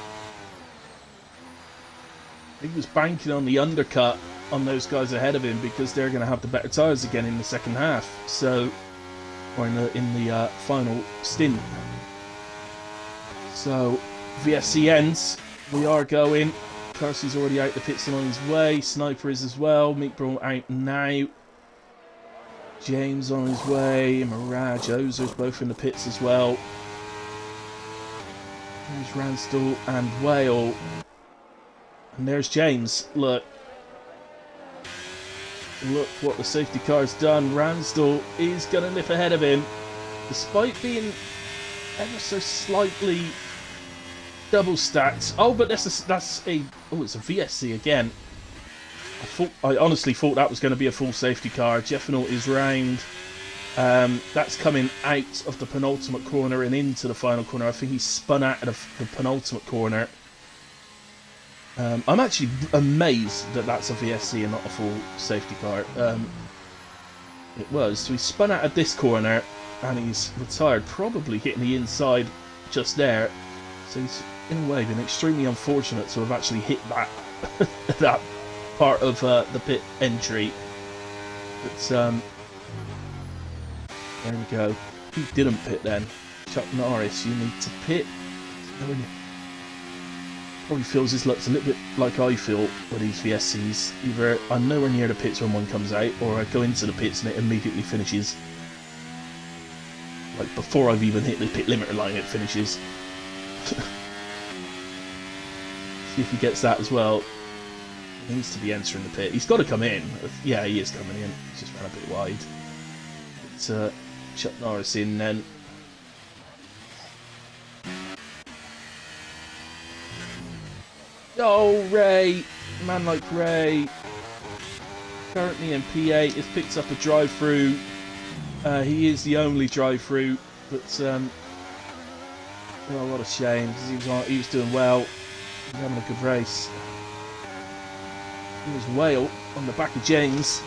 He was banking on the undercut on those guys ahead of him because they're going to have the better tyres again in the second half. So, or in the final stint. So, VSC ends. We are going. Carsey's already out the pits and on his way. Sniper is as well. Meatball out now. James on his way. Mirage, Ozer's both in the pits as well. There's Ramsdale and Whale. And there's James. Look. Look what the safety car's done. Ramsdale is going to nip ahead of him. Despite being ever so slightly double stacked. Oh, but that's a oh, it's a VSC again. I honestly thought that was going to be a full safety car. Jeffenal is round. That's coming out of the penultimate corner and into the final corner. I think he spun out of the penultimate corner. I'm actually amazed that that's a VSC and not a full safety car. It was. So he spun out of this corner and he's retired, probably hitting the inside just there. So he's, in a way, been extremely unfortunate to have actually hit that that part of the pit entry. But there we go. Who didn't pit then? Chuck Norris, you need to pit. Probably feels his luck's a little bit like I feel with these VSCs. Either I'm nowhere near the pits when one comes out, or I go into the pits and it immediately finishes. Like before I've even hit the pit limiter line, it finishes. See if he gets that as well. He needs to be entering the pit. He's got to come in. Yeah, he is coming in. He's just ran a bit wide. But Chuck Norris in then. Oh, Ray! Man like Ray. Currently in P8, has picked up a drive-through. He is the only drive-through, but oh, what a shame, because he was doing well. He was having a good race. It was Whale on the back of James.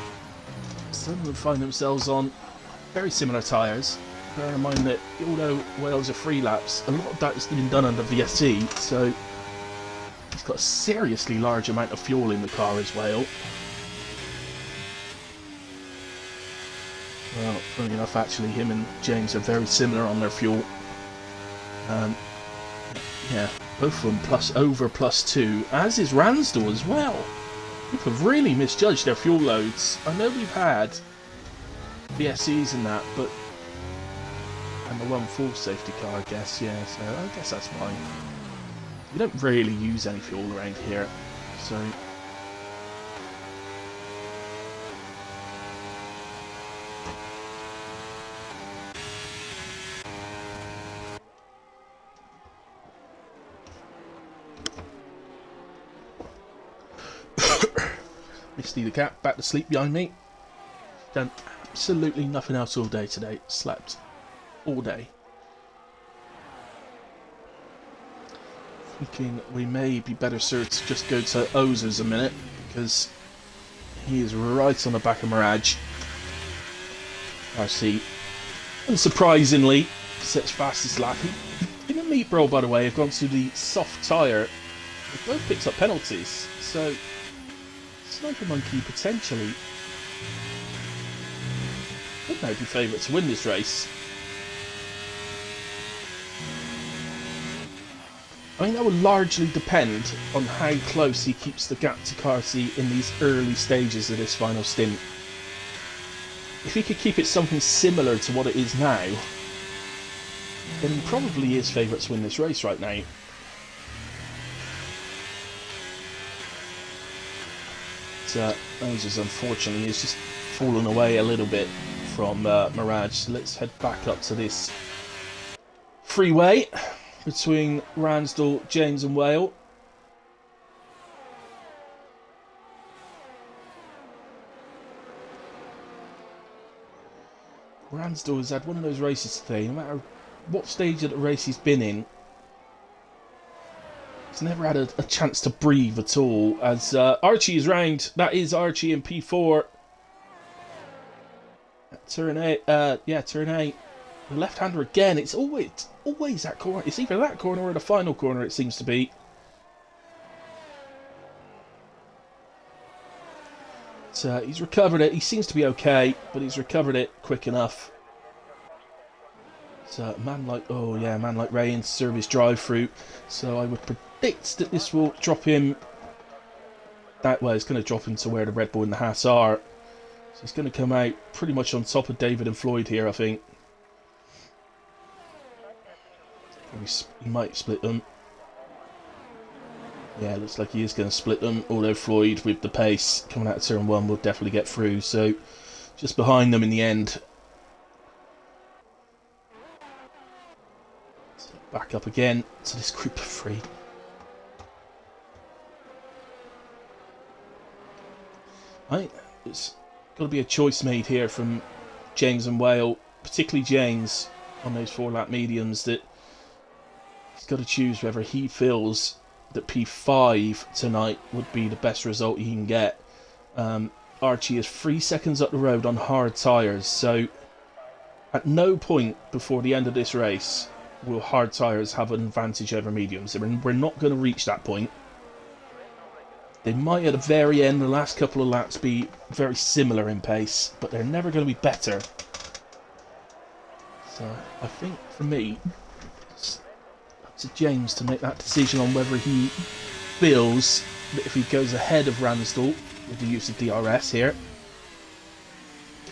Some of them find themselves on very similar tyres. Bear in mind that although Wales are free laps, a lot of that has been done under VSC, so he's got a seriously large amount of fuel in the car as Whale. Well, funny enough, actually, him and James are very similar on their fuel. Yeah, both of them over +2, as is Ransdell as well. People have really misjudged their fuel loads. I know we've had VSCs and that, but... And the one full safety car, I guess, yeah, so I guess that's fine. We don't really use any fuel around here, so... Misty the cat back to sleep behind me. Done absolutely nothing else all day today. Slept all day. Thinking we may be better served to just go to Ozers a minute, because he is right on the back of Mirage. RC, unsurprisingly, sets fastest lap. Him and Meat Bro, by the way, have gone to the soft tyre. They've both picked up penalties, so Sniper Monkey potentially could now be favourite to win this race. I mean, that would largely depend on how close he keeps the gap to Carty in these early stages of this final stint. If he could keep it something similar to what it is now, then he probably is favourite to win this race right now. Moses, unfortunately, is just fallen away a little bit from Mirage. So let's head back up to this freeway between Ransdell, James and Whale. Ransdell has had one of those races today, no matter what stage of the race he's been in. He's never had a chance to breathe at all, as Archie is round. That is Archie in P4. Turn 8, yeah, turn 8. The left-hander again. It's always that corner. It's either that corner or the final corner, it seems to be. So he's recovered it. He seems to be okay, but he's recovered it quick enough. So man like Ray in service drive-through. So I would predict that this will drop him that way. It's going to drop him to where the Red Bull and the Haas are. So he's going to come out pretty much on top of David and Floyd here, I think. He might split them. Yeah, looks like he is going to split them, although Floyd, with the pace coming out of turn 1, will definitely get through. So just behind them in the end. So back up again to this group of 3. Right, it's got to be a choice made here from James and Whale, particularly James on those 4-lap mediums, that he's got to choose whether he feels that P5 tonight would be the best result he can get. Archie is 3 seconds up the road on hard tyres, so at no point before the end of this race will hard tyres have an advantage over mediums. We're not going to reach that point. They might at the very end, the last couple of laps, be very similar in pace, but they're never going to be better. So I think for me, it's up to James to make that decision on whether he feels that if he goes ahead of Ransdell with the use of DRS here,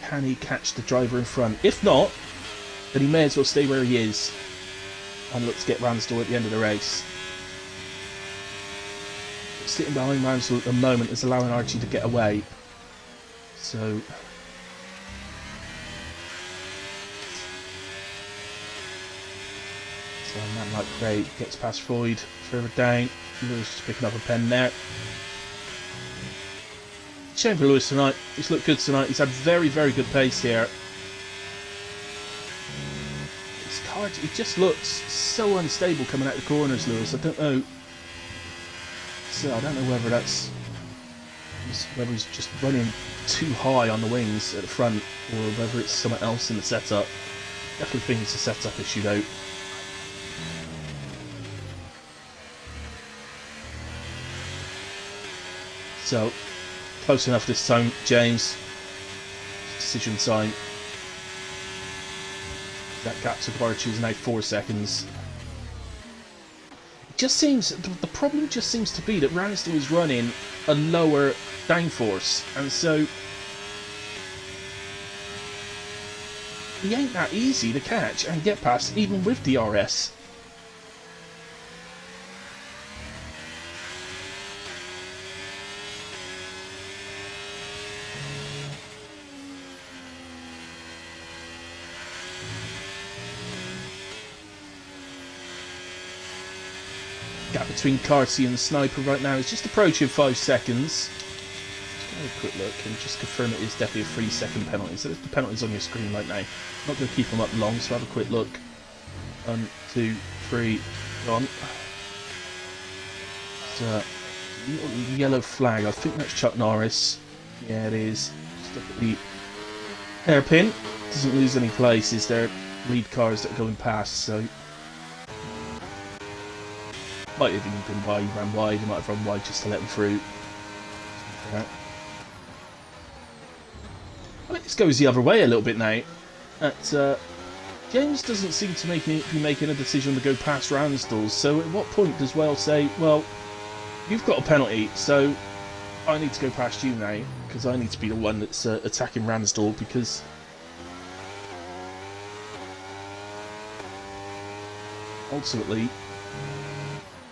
can he catch the driver in front? If not, then he may as well stay where he is and look to get Ransdell at the end of the race. sitting behind Mansell at the moment is allowing Archie to get away. So a man like Craig gets past Freud further down. Lewis just picking up a pen there. Shame for Lewis tonight. He's looked good tonight. He's had very, very good pace here. His car, he just looks so unstable coming out the corners, Lewis. I don't know. So I don't know whether he's just running too high on the wings at the front, or whether it's something else in the setup. Definitely think it's a setup issue though. So, close enough this time, James. Decision sign. That gap to Archie is now 4 seconds. It just seems, the problem just seems to be that Ransdell is running a lower downforce, and so he ain't that easy to catch and get past, even with DRS. Gap between Carty and the Sniper right now is just approaching 5 seconds. Just have a quick look and just confirm it is definitely a 3-second penalty. So there's the penalties on your screen right now. Not going to keep them up long, so have a quick look. 1, 2, 3, gone. So, yellow flag. I think that's Chuck Norris. Yeah, it is. Just look at the hairpin. Doesn't lose any places. There are lead cars that are going past, so. Might have even been wide, he ran wide, he might have run wide just to let him through. I think this goes the other way a little bit now. James doesn't seem to be making a decision to go past Ransdell, so at what point does Wales say, well, you've got a penalty, so I need to go past you now, because I need to be the one that's attacking Ransdell, because ultimately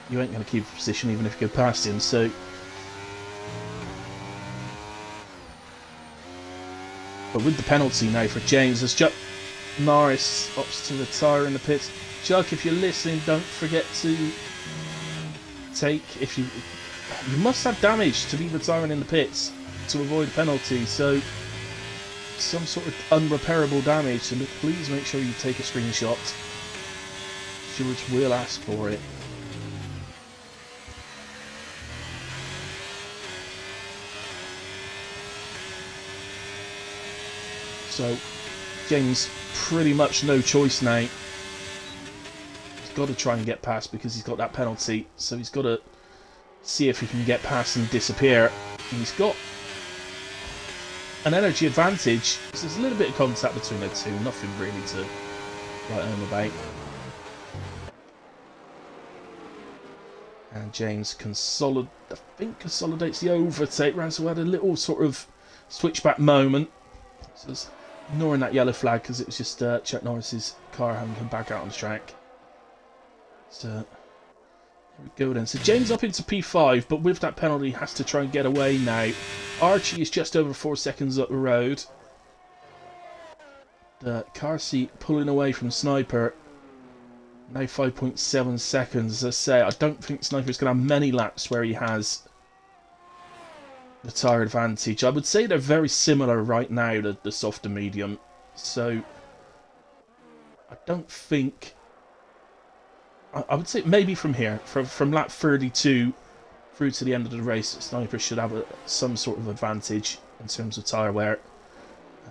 you ain't going to keep a position even if you go past him, so. But with the penalty now for James, as Chuck Norris opts to retire in the pits. Chuck, if you're listening, don't forget to take, you must have damage to be retiring in the pits to avoid a penalty, so some sort of unrepairable damage, so please make sure you take a screenshot. Stewards will ask for it. So, James, pretty much no choice now. He's got to try and get past because he's got that penalty. So he's got to see if he can get past and disappear. And he's got an energy advantage. So there's a little bit of contact between the two. Nothing really to write home about. And James consolidates the overtake. Ransdell had a little sort of switchback moment. So ignoring that yellow flag because it was just Chuck Norris's car having come back out on the track. So there we go then. So James up into P5, but with that penalty has to try and get away now. Archie is just over 4 seconds up the road. The car seat pulling away from Sniper. Now 5.7 seconds. As I say, I don't think Sniper's going to have many laps where he has the tyre advantage. I would say they're very similar right now, the soft and medium. So I don't think. I would say maybe from here, from lap 32 through to the end of the race, Sniper should have some sort of advantage in terms of tyre wear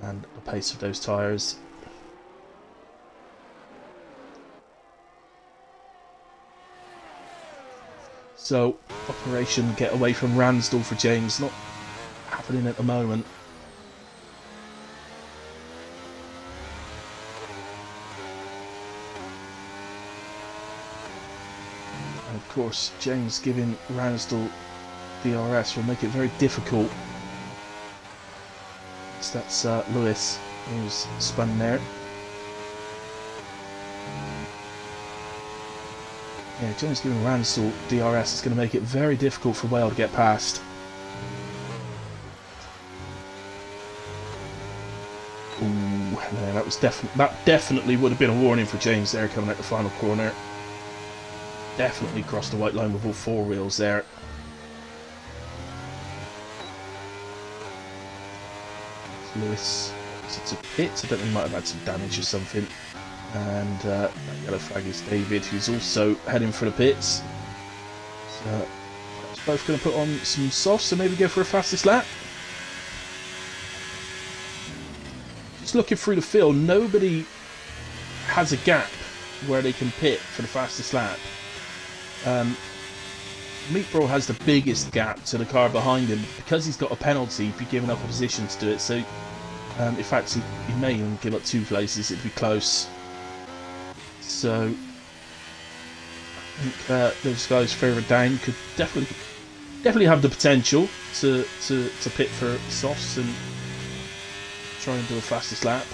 and the pace of those tyres. So, Operation Get Away from Ransdell for James, not happening at the moment. And of course, James giving Ransdell DRS will make it very difficult. So that's Lewis, who's spun there. Yeah, James giving Ransel DRS is going to make it very difficult for Whale to get past. Ooh, man, that definitely would have been a warning for James there coming out the final corner. Definitely crossed the white line with all four wheels there. Lewis to pits. I don't know, he might have had some damage or something. And that yellow flag is David, who's also heading for the pits. So both going to put on some softs and maybe go for a fastest lap. Just looking through the field, nobody has a gap where they can pit for the fastest lap. Meatball has the biggest gap to the car behind him. Because he's got a penalty, he'd be giving up a position to do it. So, in fact, he may even give up 2 places. It'd be close. So, I think those guys further down could definitely have the potential to pit for softs and try and do a fastest lap.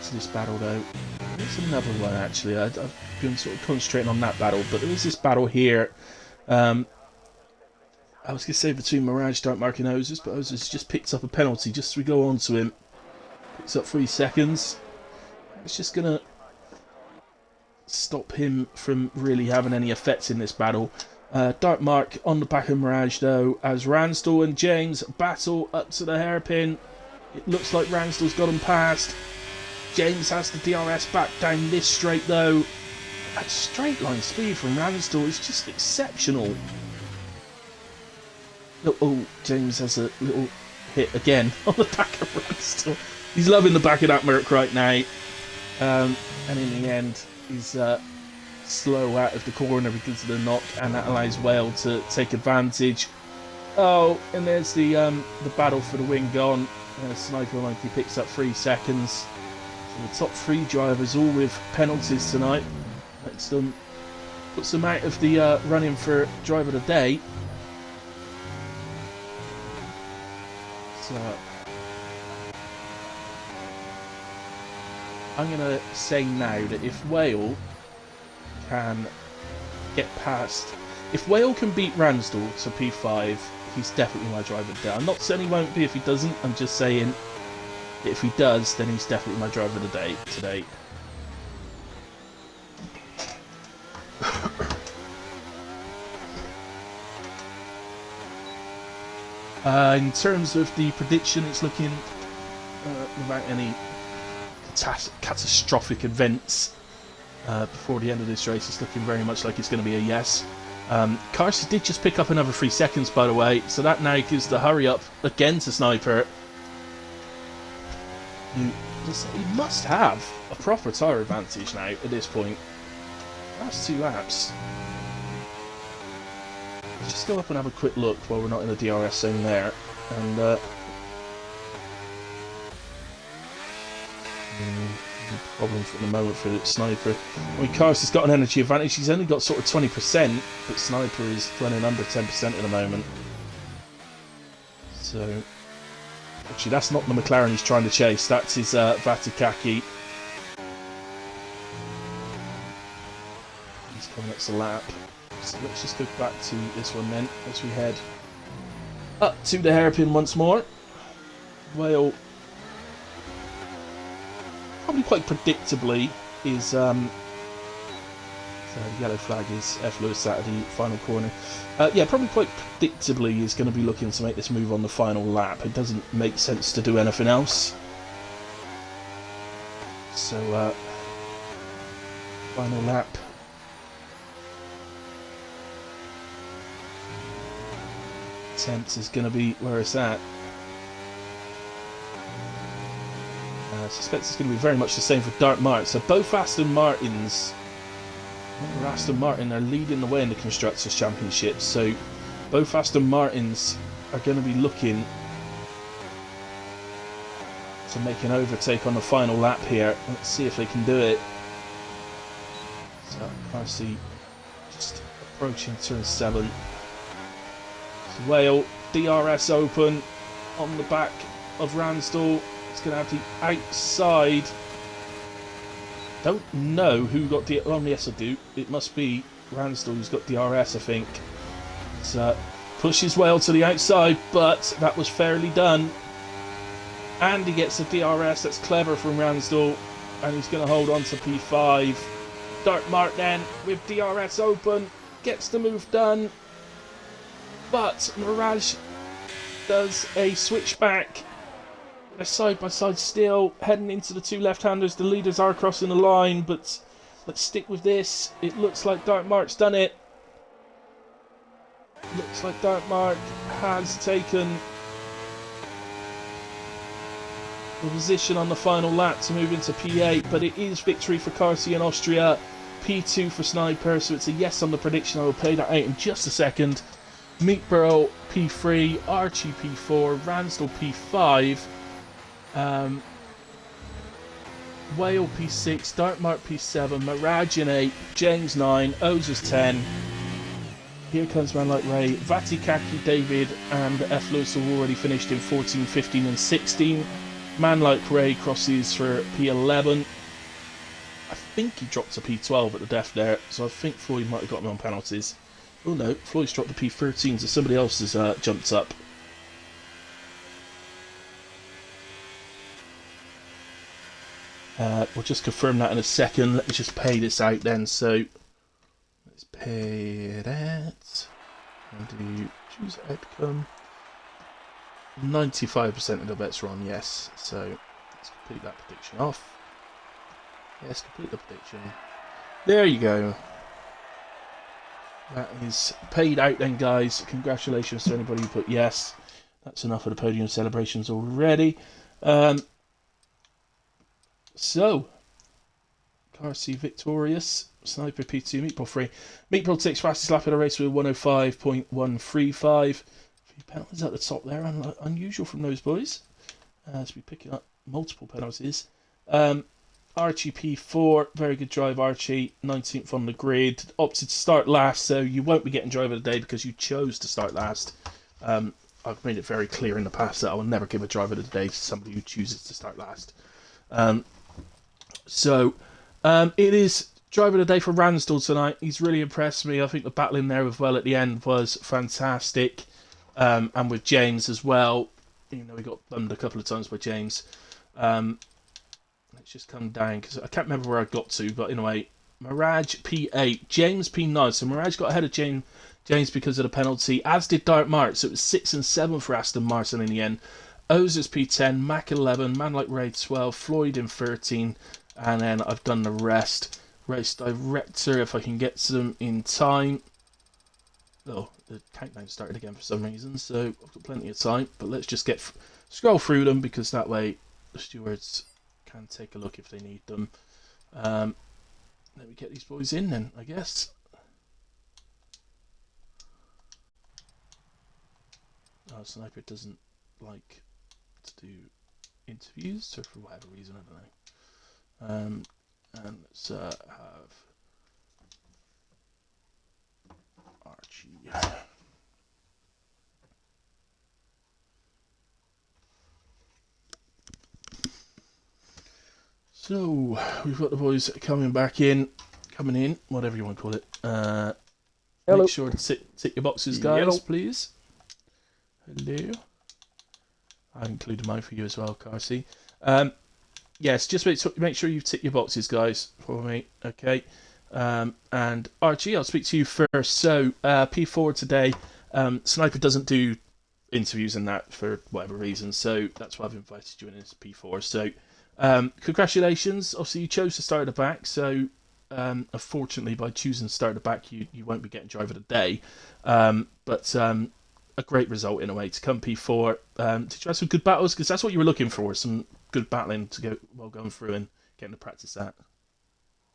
So this battle though, there's another one actually. I've been sort of concentrating on that battle, but there is this battle here. I was going to say between Mirage, Dark Mark and Ozers, but Ozers just picked up a penalty just as we go on to him. Picks up 3 seconds. It's just going to stop him from really having any effects in this battle. Dark Mark on the back of Mirage though, as Ransdell and James battle up to the hairpin. It looks like Ransdell's got him past. James has the DRS back down this straight though. That straight line speed from Ransdell is just exceptional. Oh, James has a little hit again on the back of Ransdell. He's loving the back of that Merc right now. And in the end, he's slow out of the corner because of the knock, and that allows Whale to take advantage. Oh, and there's the battle for the win gone. Sniper Monkey picks up 3 seconds. So the top 3 drivers all with penalties tonight. Puts them out of the running for driver of the day. So I'm going to say now that if Whale can get past... If Whale can beat Ransdell to P5, he's definitely my driver of the day. I'm not saying he won't be if he doesn't, I'm just saying that if he does, then he's definitely my driver of the day today. In terms of the prediction, it's looking without any catastrophic events before the end of this race. It's looking very much like it's going to be a yes. Carson did just pick up another 3 seconds, by the way, so that now gives the hurry up again to Sniper. He must have a proper tyre advantage now at this point. That's 2 laps. Let's just go up and have a quick look while we're not in the DRS zone there. And the problem for the moment for Sniper. I mean, Carson's got an energy advantage. He's only got sort of 20%, but Sniper is running under 10% at the moment. So, actually, that's not the McLaren he's trying to chase. That's his Vaticaki. He's coming up to lap. So let's just go back to this one then, as we head up to the hairpin once more. Whale, probably quite predictably, is so the yellow flag is F. Lewis at the final corner. Yeah, probably quite predictably is going to be looking to make this move on the final lap. It doesn't make sense to do anything else. So, final lap. 10th is going to be where it's at. I suspect it's going to be very much the same for Dark Mark. So both Aston Martins, Aston Martin are leading the way in the Constructors' Championship. So both Aston Martins are going to be looking to make an overtake on the final lap here. Let's see if they can do it. So I see just approaching turn 7. Whale, DRS open on the back of Ransdell. It's going to have the outside. Don't know who got the... Oh, yes, I do. It must be Ransdell who's got DRS, I think. So, pushes well to the outside, but that was fairly done. And he gets a DRS. That's clever from Ransdell. And he's going to hold on to P5. Dartmart then, with DRS open, gets the move done. But Mirage does a switchback. They're side by side still, heading into the two left-handers. The leaders are crossing the line, but let's stick with this. It looks like Dartmart's done it. Looks like Dartmart has taken the position on the final lap to move into P8, but it is victory for Carsi in Austria. P2 for Sniper, so it's a yes on the prediction. I will play that out in just a second. Meatbro P3, Archie P4, Ransdell P5, Whale P6, Dartmart P7, Mirage in 8, James 9, Ozers 10. Here comes man like Ray, Vatikaki, David, and F. Lewis have already finished in 14, 15, and 16. Man like Ray crosses for P11. I think he dropped to P12 at the death there, so I think Floyd might have got him on penalties. Oh no, Floyd's dropped to P13, so somebody else has jumped up. We'll just confirm that in a second. Let me just pay this out then. So let's pay that. And do choose outcome. 95% of the bets are on yes. So let's complete that prediction off. Yes, complete the prediction. There you go. That is paid out then, guys. Congratulations to anybody who put yes. That's enough of the podium celebrations already. So, Carsi victorious. Sniper P2, Meatball 3. Meatball takes fastest lap of the race with 105.135. Few penalties at the top there, unusual from those boys. As we picking up multiple penalties. Archie P4, very good drive Archie, 19th on the grid. Opted to start last, so you won't be getting driver of the day because you chose to start last. I've made it very clear in the past that I will never give a driver of the day to somebody who chooses to start last. It is driver of the day for Ransdell tonight. He's really impressed me. I think the battle in there as well at the end was fantastic. And with James as well. Even though we got bummed a couple of times by James. Let's just come down because I can't remember where I got to. But anyway, Mirage P8, James P9. So Mirage got ahead of James because of the penalty, as did Dartmart. So it was 6 and 7 for Aston Martin in the end. Ozers P10, Mac 11, Man Like Ray 12, Floyd in 13, and then I've done the rest. Race director, if I can get to them in time. Oh, the countdown started again for some reason, so I've got plenty of time. But let's just scroll through them because that way the stewards can take a look if they need them. Let me get these boys in then, I guess. Oh, Sniper doesn't like to do interviews, or for whatever reason, I don't know. And let's have Archie. So we've got the boys coming in, whatever you want to call it. Make sure to tick your boxes, guys, please. Hello. I included mine for you as well, Carsi. Yes, just make sure you tick your boxes, guys, for me. Okay. And Archie, I'll speak to you first. So P4 today. Sniper doesn't do interviews and that for whatever reason, so that's why I've invited you in as P4. So congratulations. Obviously, you chose to start at the back, so unfortunately, by choosing to start at the back, you won't be getting driver of the day. But a great result in a way to come P4. Did you have some good battles? Because that's what you were looking for, some good battling to go while going through and getting to practice that.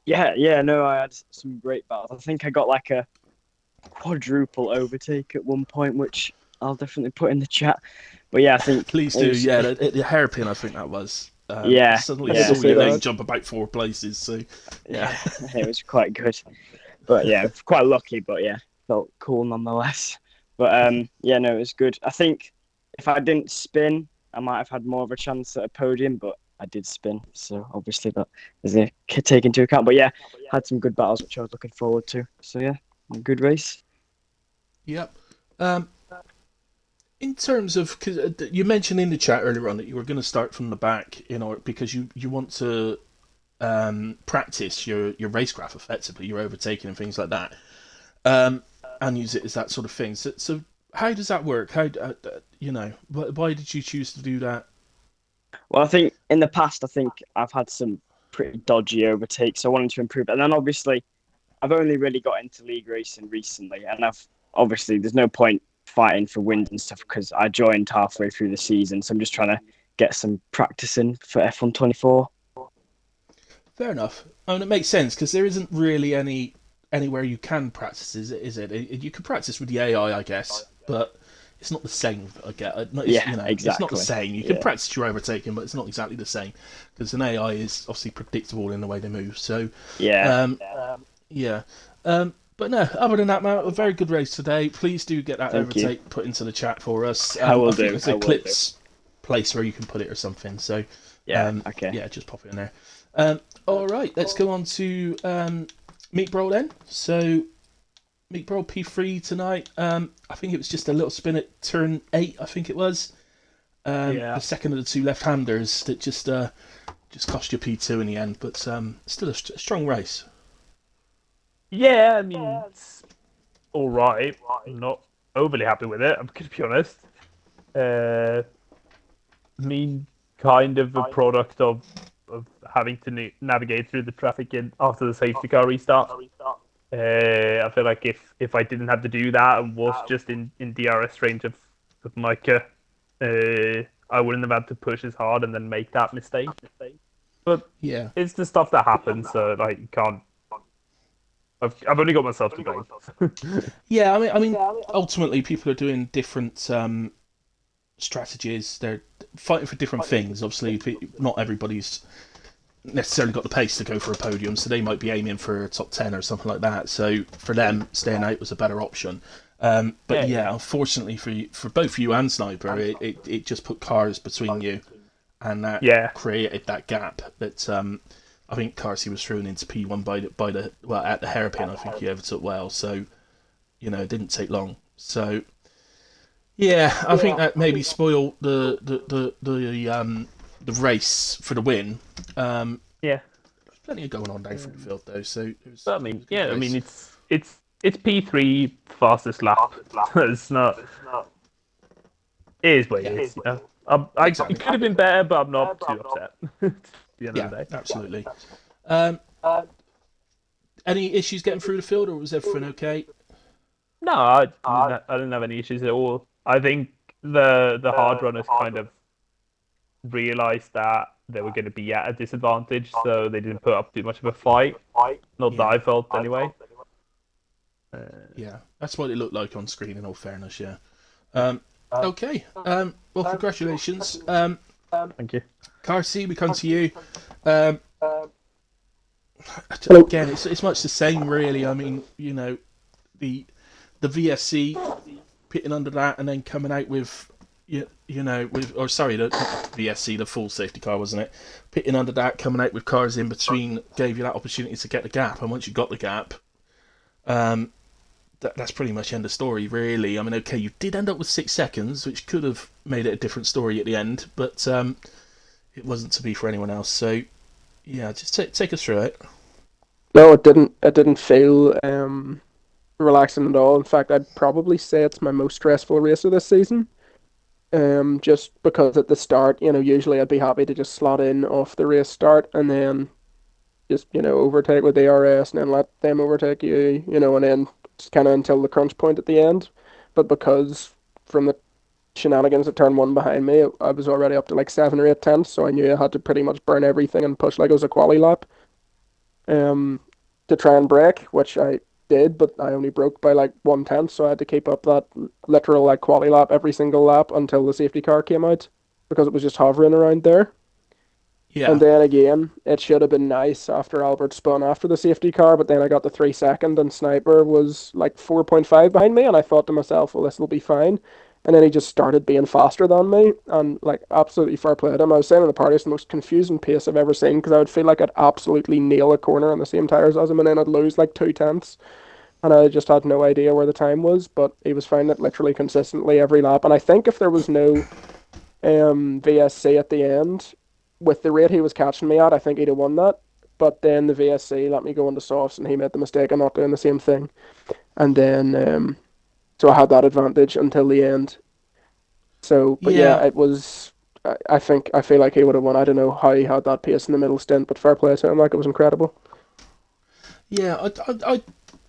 Yeah, no, I had some great battles. I think I got like a quadruple overtake at one point, which I'll definitely put in the chat. But yeah, I think please do. Yeah, the hairpin, I think that was. Suddenly saw your name jump about 4 places. So yeah, it was quite good. But yeah, quite lucky. But yeah, felt cool nonetheless. But yeah, no, it was good. I think if I didn't spin, I might have had more of a chance at a podium, but I did spin, so obviously that is a take into account. But yeah, had some good battles which I was looking forward to. So yeah, good race. Yep. Um, in terms of, cause you mentioned in the chat earlier on that you were going to start from the back, because you want to practice your racecraft effectively, your overtaking and things like that, and use it as that sort of thing. So how does that work? Why did you choose to do that? Well, I think in the past, I think I've had some pretty dodgy overtakes. So I wanted to improve, and then obviously I've only really got into league racing recently, and I've obviously there's no point fighting for wins and stuff because I joined halfway through the season, so I'm just trying to get some practice in for F1 24. Fair enough. I mean, it makes sense because there isn't really anywhere you can practice, is it? You can practice with the AI, I guess, but it's not the same. I get. Yeah, It's not the exactly. same. You can Yeah, practice your overtaking, but it's not exactly the same because an AI is obviously predictable in the way they move. So, yeah. um, yeah. But no, other than that, Matt, a very good race today. Please do get that Thank you. overtake put into the chat for us. I I will think do. there's I a will do. clips place where you can put it or something. So, Yeah. Okay. yeah, just pop it in there. All right, let's go on to Meat Brawl then. So, Meat Brawl P3 tonight. I think it was just a little spin at turn 8, I think it was. Yeah. The second of the two left-handers that just cost you P2 in the end, but still a strong race. Yeah, I mean, it's all right. I'm not overly happy with it. I'm going to be honest. I mean, kind of a product of having to navigate through the traffic after the safety car restart. I feel like if I didn't have to do that and was just in DRS range of Micah, I wouldn't have had to push as hard and then make that mistake. But Yeah. it's the stuff that happens, so like you can't. I've only got myself to blame. Yeah, I mean, ultimately, people are doing different strategies. They're fighting for different things. Obviously, not everybody's necessarily got the pace to go for a podium, so they might be aiming for a top 10 or something like that. So for them, staying out was a better option. But yeah, unfortunately for both you and Sniper, it just put cars between you, and that Yeah. created that gap that I think Carsey was thrown into P1 by the well at the hairpin. I think he overtook well, so it didn't take long. So yeah, I think that maybe spoiled the race for the win. Yeah. There's plenty of going on down through the field though, so it was, But I it mean, was a good yeah, I race. mean it's P3 fastest lap. It's not. It is what it is. Exactly. It could have been better, but I'm not too upset. At the end Yeah, of the day. absolutely. Um, any issues getting through the field, or was everything okay? No, I didn't have any issues at all. I think the hard runners kind of realized that they were going to be at a disadvantage, so they didn't put up too much of a fight. Not that Yeah. I felt anyway. Yeah, that's what it looked like on screen. In all fairness, yeah. Yeah. Okay. Well, congratulations, Thank you. Carsey. We come to you. Um, Hello. again, it's much the same, really. I mean, the VSC pitting under that, and then coming out with the VSC, the full safety car, wasn't it? Pitting under that, coming out with cars in between, gave you that opportunity to get the gap, and once you got the gap, that's pretty much end of story, really. I mean, okay, you did end up with 6 seconds, which could have made it a different story at the end, but it wasn't to be for anyone else. So, yeah, just take us through it. No, it didn't. It didn't feel relaxing at all. In fact, I'd probably say it's my most stressful race of this season. Just because at the start, usually I'd be happy to just slot in off the race start and then just overtake with ARS and then let them overtake you, and then just kind of until the crunch point at the end. But because from the shenanigans at turn 1 behind me, I was already up to like 7 or 8 tenths, so I knew I had to pretty much burn everything and push like it was a quali lap. To try and break, which I did, but I only broke by like 1/10, so I had to keep up that literal like quali lap every single lap until the safety car came out because it was just hovering around there. Yeah, And then again, it should have been nice after Albert spun after the safety car, but then I got the 3 second and Sniper was like 4.5 behind me, and I thought to myself, well, this will be fine. And then he just started being faster than me, and like absolutely fair play to him. I was saying in the party, it's the most confusing pace I've ever seen because I would feel like I'd absolutely nail a corner on the same tires as him, and then I'd lose like 2 tenths, and I just had no idea where the time was. But he was finding it literally consistently every lap, and I think if there was no VSC at the end, with the rate he was catching me at, I think he'd have won that. But then the VSC let me go into softs, and he made the mistake of not doing the same thing, and then so I had that advantage until the end. So, but yeah, it was. I think I feel like he would have won. I don't know how he had that pace in the middle stint, but fair play to him. Like it was incredible. Yeah, I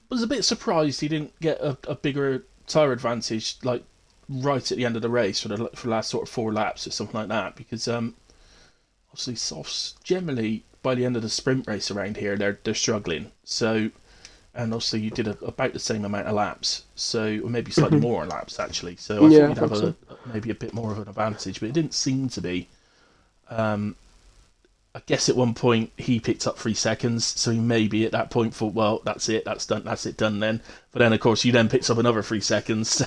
was a bit surprised he didn't get a bigger tyre advantage, like right at the end of the race for the last sort of 4 laps or something like that. Because obviously softs generally by the end of the sprint race around here they're struggling. So. And also, you did about the same amount of laps, or maybe slightly more laps actually. So I think you'd have maybe a bit more of an advantage, but it didn't seem to be. I guess at one point he picked up 3 seconds, so he maybe at that point thought, well, that's it, that's done then. But then of course you then picked up another 3 seconds, so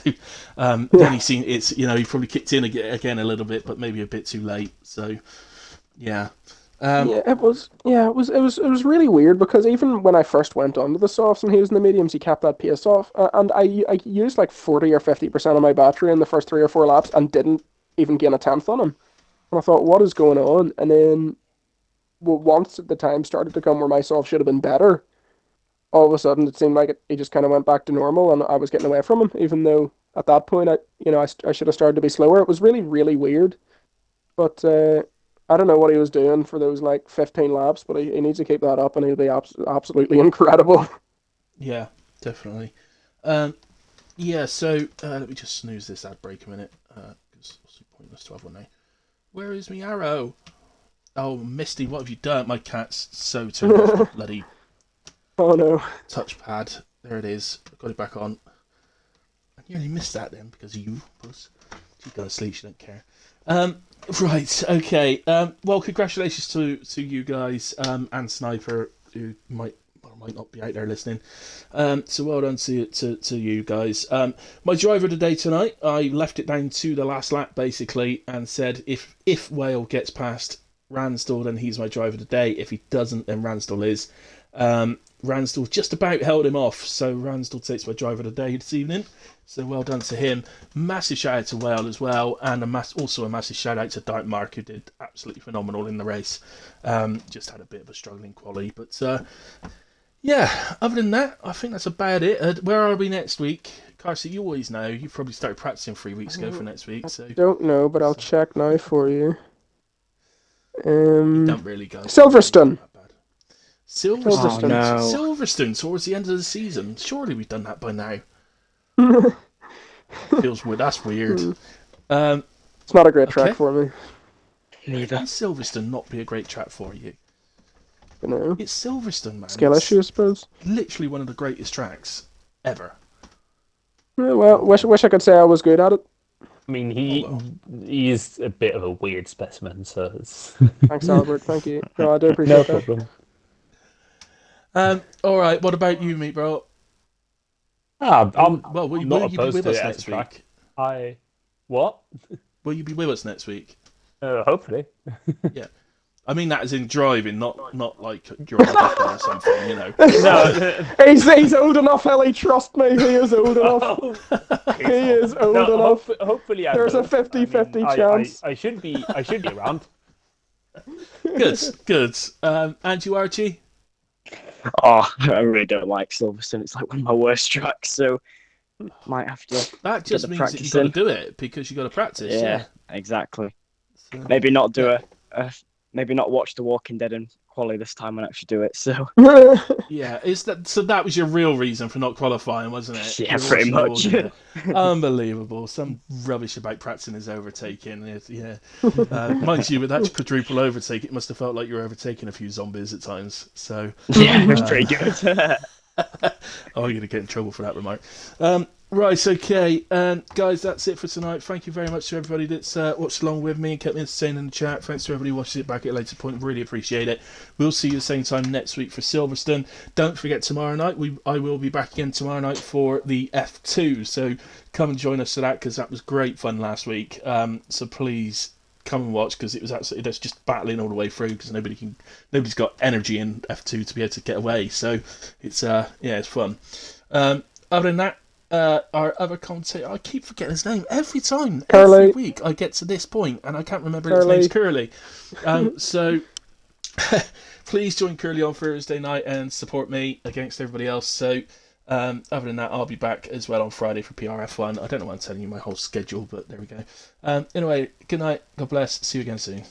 then he probably kicked in again a little bit, but maybe a bit too late. So yeah. It was really weird because even when I first went onto the softs and he was in the mediums, he kept that pace off, and I used like 40 or 50% of my battery in the first 3 or 4 laps and didn't even gain a tenth on him. And I thought, what is going on? And then once the time started to come where my soft should have been better, all of a sudden it seemed like he just kind of went back to normal, and I was getting away from him, even though at that point I should have started to be slower. It was really really weird, but. I don't know what he was doing for those like 15 laps, but he needs to keep that up, and he'll be absolutely incredible. Yeah, definitely. Yeah, so let me just snooze this ad break a minute, because it's pointless to have one now. Where is me arrow? Oh, Misty, what have you done? My cat's so turned off the bloody touchpad. There it is. I've got it back on. I nearly missed that then because of you, puss. She's gone to sleep, she don't care. Right, okay. Well, congratulations to you guys and Sniper, who might or might not be out there listening. So well done to you guys. My driver of the day tonight, I left it down to the last lap basically, and said if Whale gets past Ransdell, then he's my driver of the day. If he doesn't, then Ransdell is. Ransdell just about held him off, so Ransdell takes my driver of the day this evening. So well done to him. Massive shout out to Whale as well, and also a massive shout out to Dark Mark, who did absolutely phenomenal in the race. Just had a bit of a struggling quali, but yeah. Other than that, I think that's about it. Where are we next week, Carson? You always know. You probably started practicing 3 weeks ago for next week. So I don't know, but I'll check now for you. You don't really go. Silverstone. Silverstone. Oh, no. Silverstone towards the end of the season. Surely we've done that by now. Feels weird. That's weird. It's not a great track for me. Neither. Can Silverstone not be a great track for you? You know, It's Silverstone, man. skill It's issue, I suppose. literally one of the greatest tracks ever. Yeah, well, wish I could say I was good at it. I mean, he is a bit of a weird specimen, so it's... Thanks, Albert. Thank you. No, I do no appreciate that. problem. All right. What about you, mate, bro? I'm Well, will you not be opposed with to us it as next a track. week? What? Will you be with us next week? Hopefully. Yeah. I mean that as in driving, not like you're on a bus or something, you know. No. He's old enough, Ellie. Trust me, he is old enough. He is old enough. Hopefully, There's a 50-50 chance. I should be around. Good. And you, Archie? Oh, I really don't like Silverstone. It's like one of my worst tracks, so might have to. That just the means that you've got to do it because you've got to practice. Yeah, exactly. So, Maybe not do maybe not watch The Walking Dead and Quali this time and actually do it. So yeah, so that was your real reason for not qualifying, wasn't it? yeah, pretty much. Unbelievable. Some rubbish about practicing his overtaking. Yeah. Mind you, with that quadruple overtake, it must have felt like you were overtaking a few zombies at times. So Yeah, it was pretty good. oh, you're going to get in trouble for that remark. Right, okay. Guys, that's it for tonight. Thank you very much to everybody that's watched along with me and kept me entertained in the chat. Thanks to everybody watching it back at a later point. Really appreciate it. We'll see you the same time next week for Silverstone. Don't forget tomorrow night. I will be back again tomorrow night for the F2. So come and join us for that, because that was great fun last week. So please come and watch, because it was absolutely, that's just battling all the way through, because nobody's got energy in F2 to be able to get away. So it's it's fun. Other than that, our other commentator, I keep forgetting his name every time. Curly. Every week I get to this point and I can't remember his name's Curly. So please join Curly on Thursday night and support me against everybody else. So other than that, I'll be back as well on Friday for PRF1. I don't know why I'm telling you my whole schedule, but there we go. Anyway, good night, God bless, see you again soon.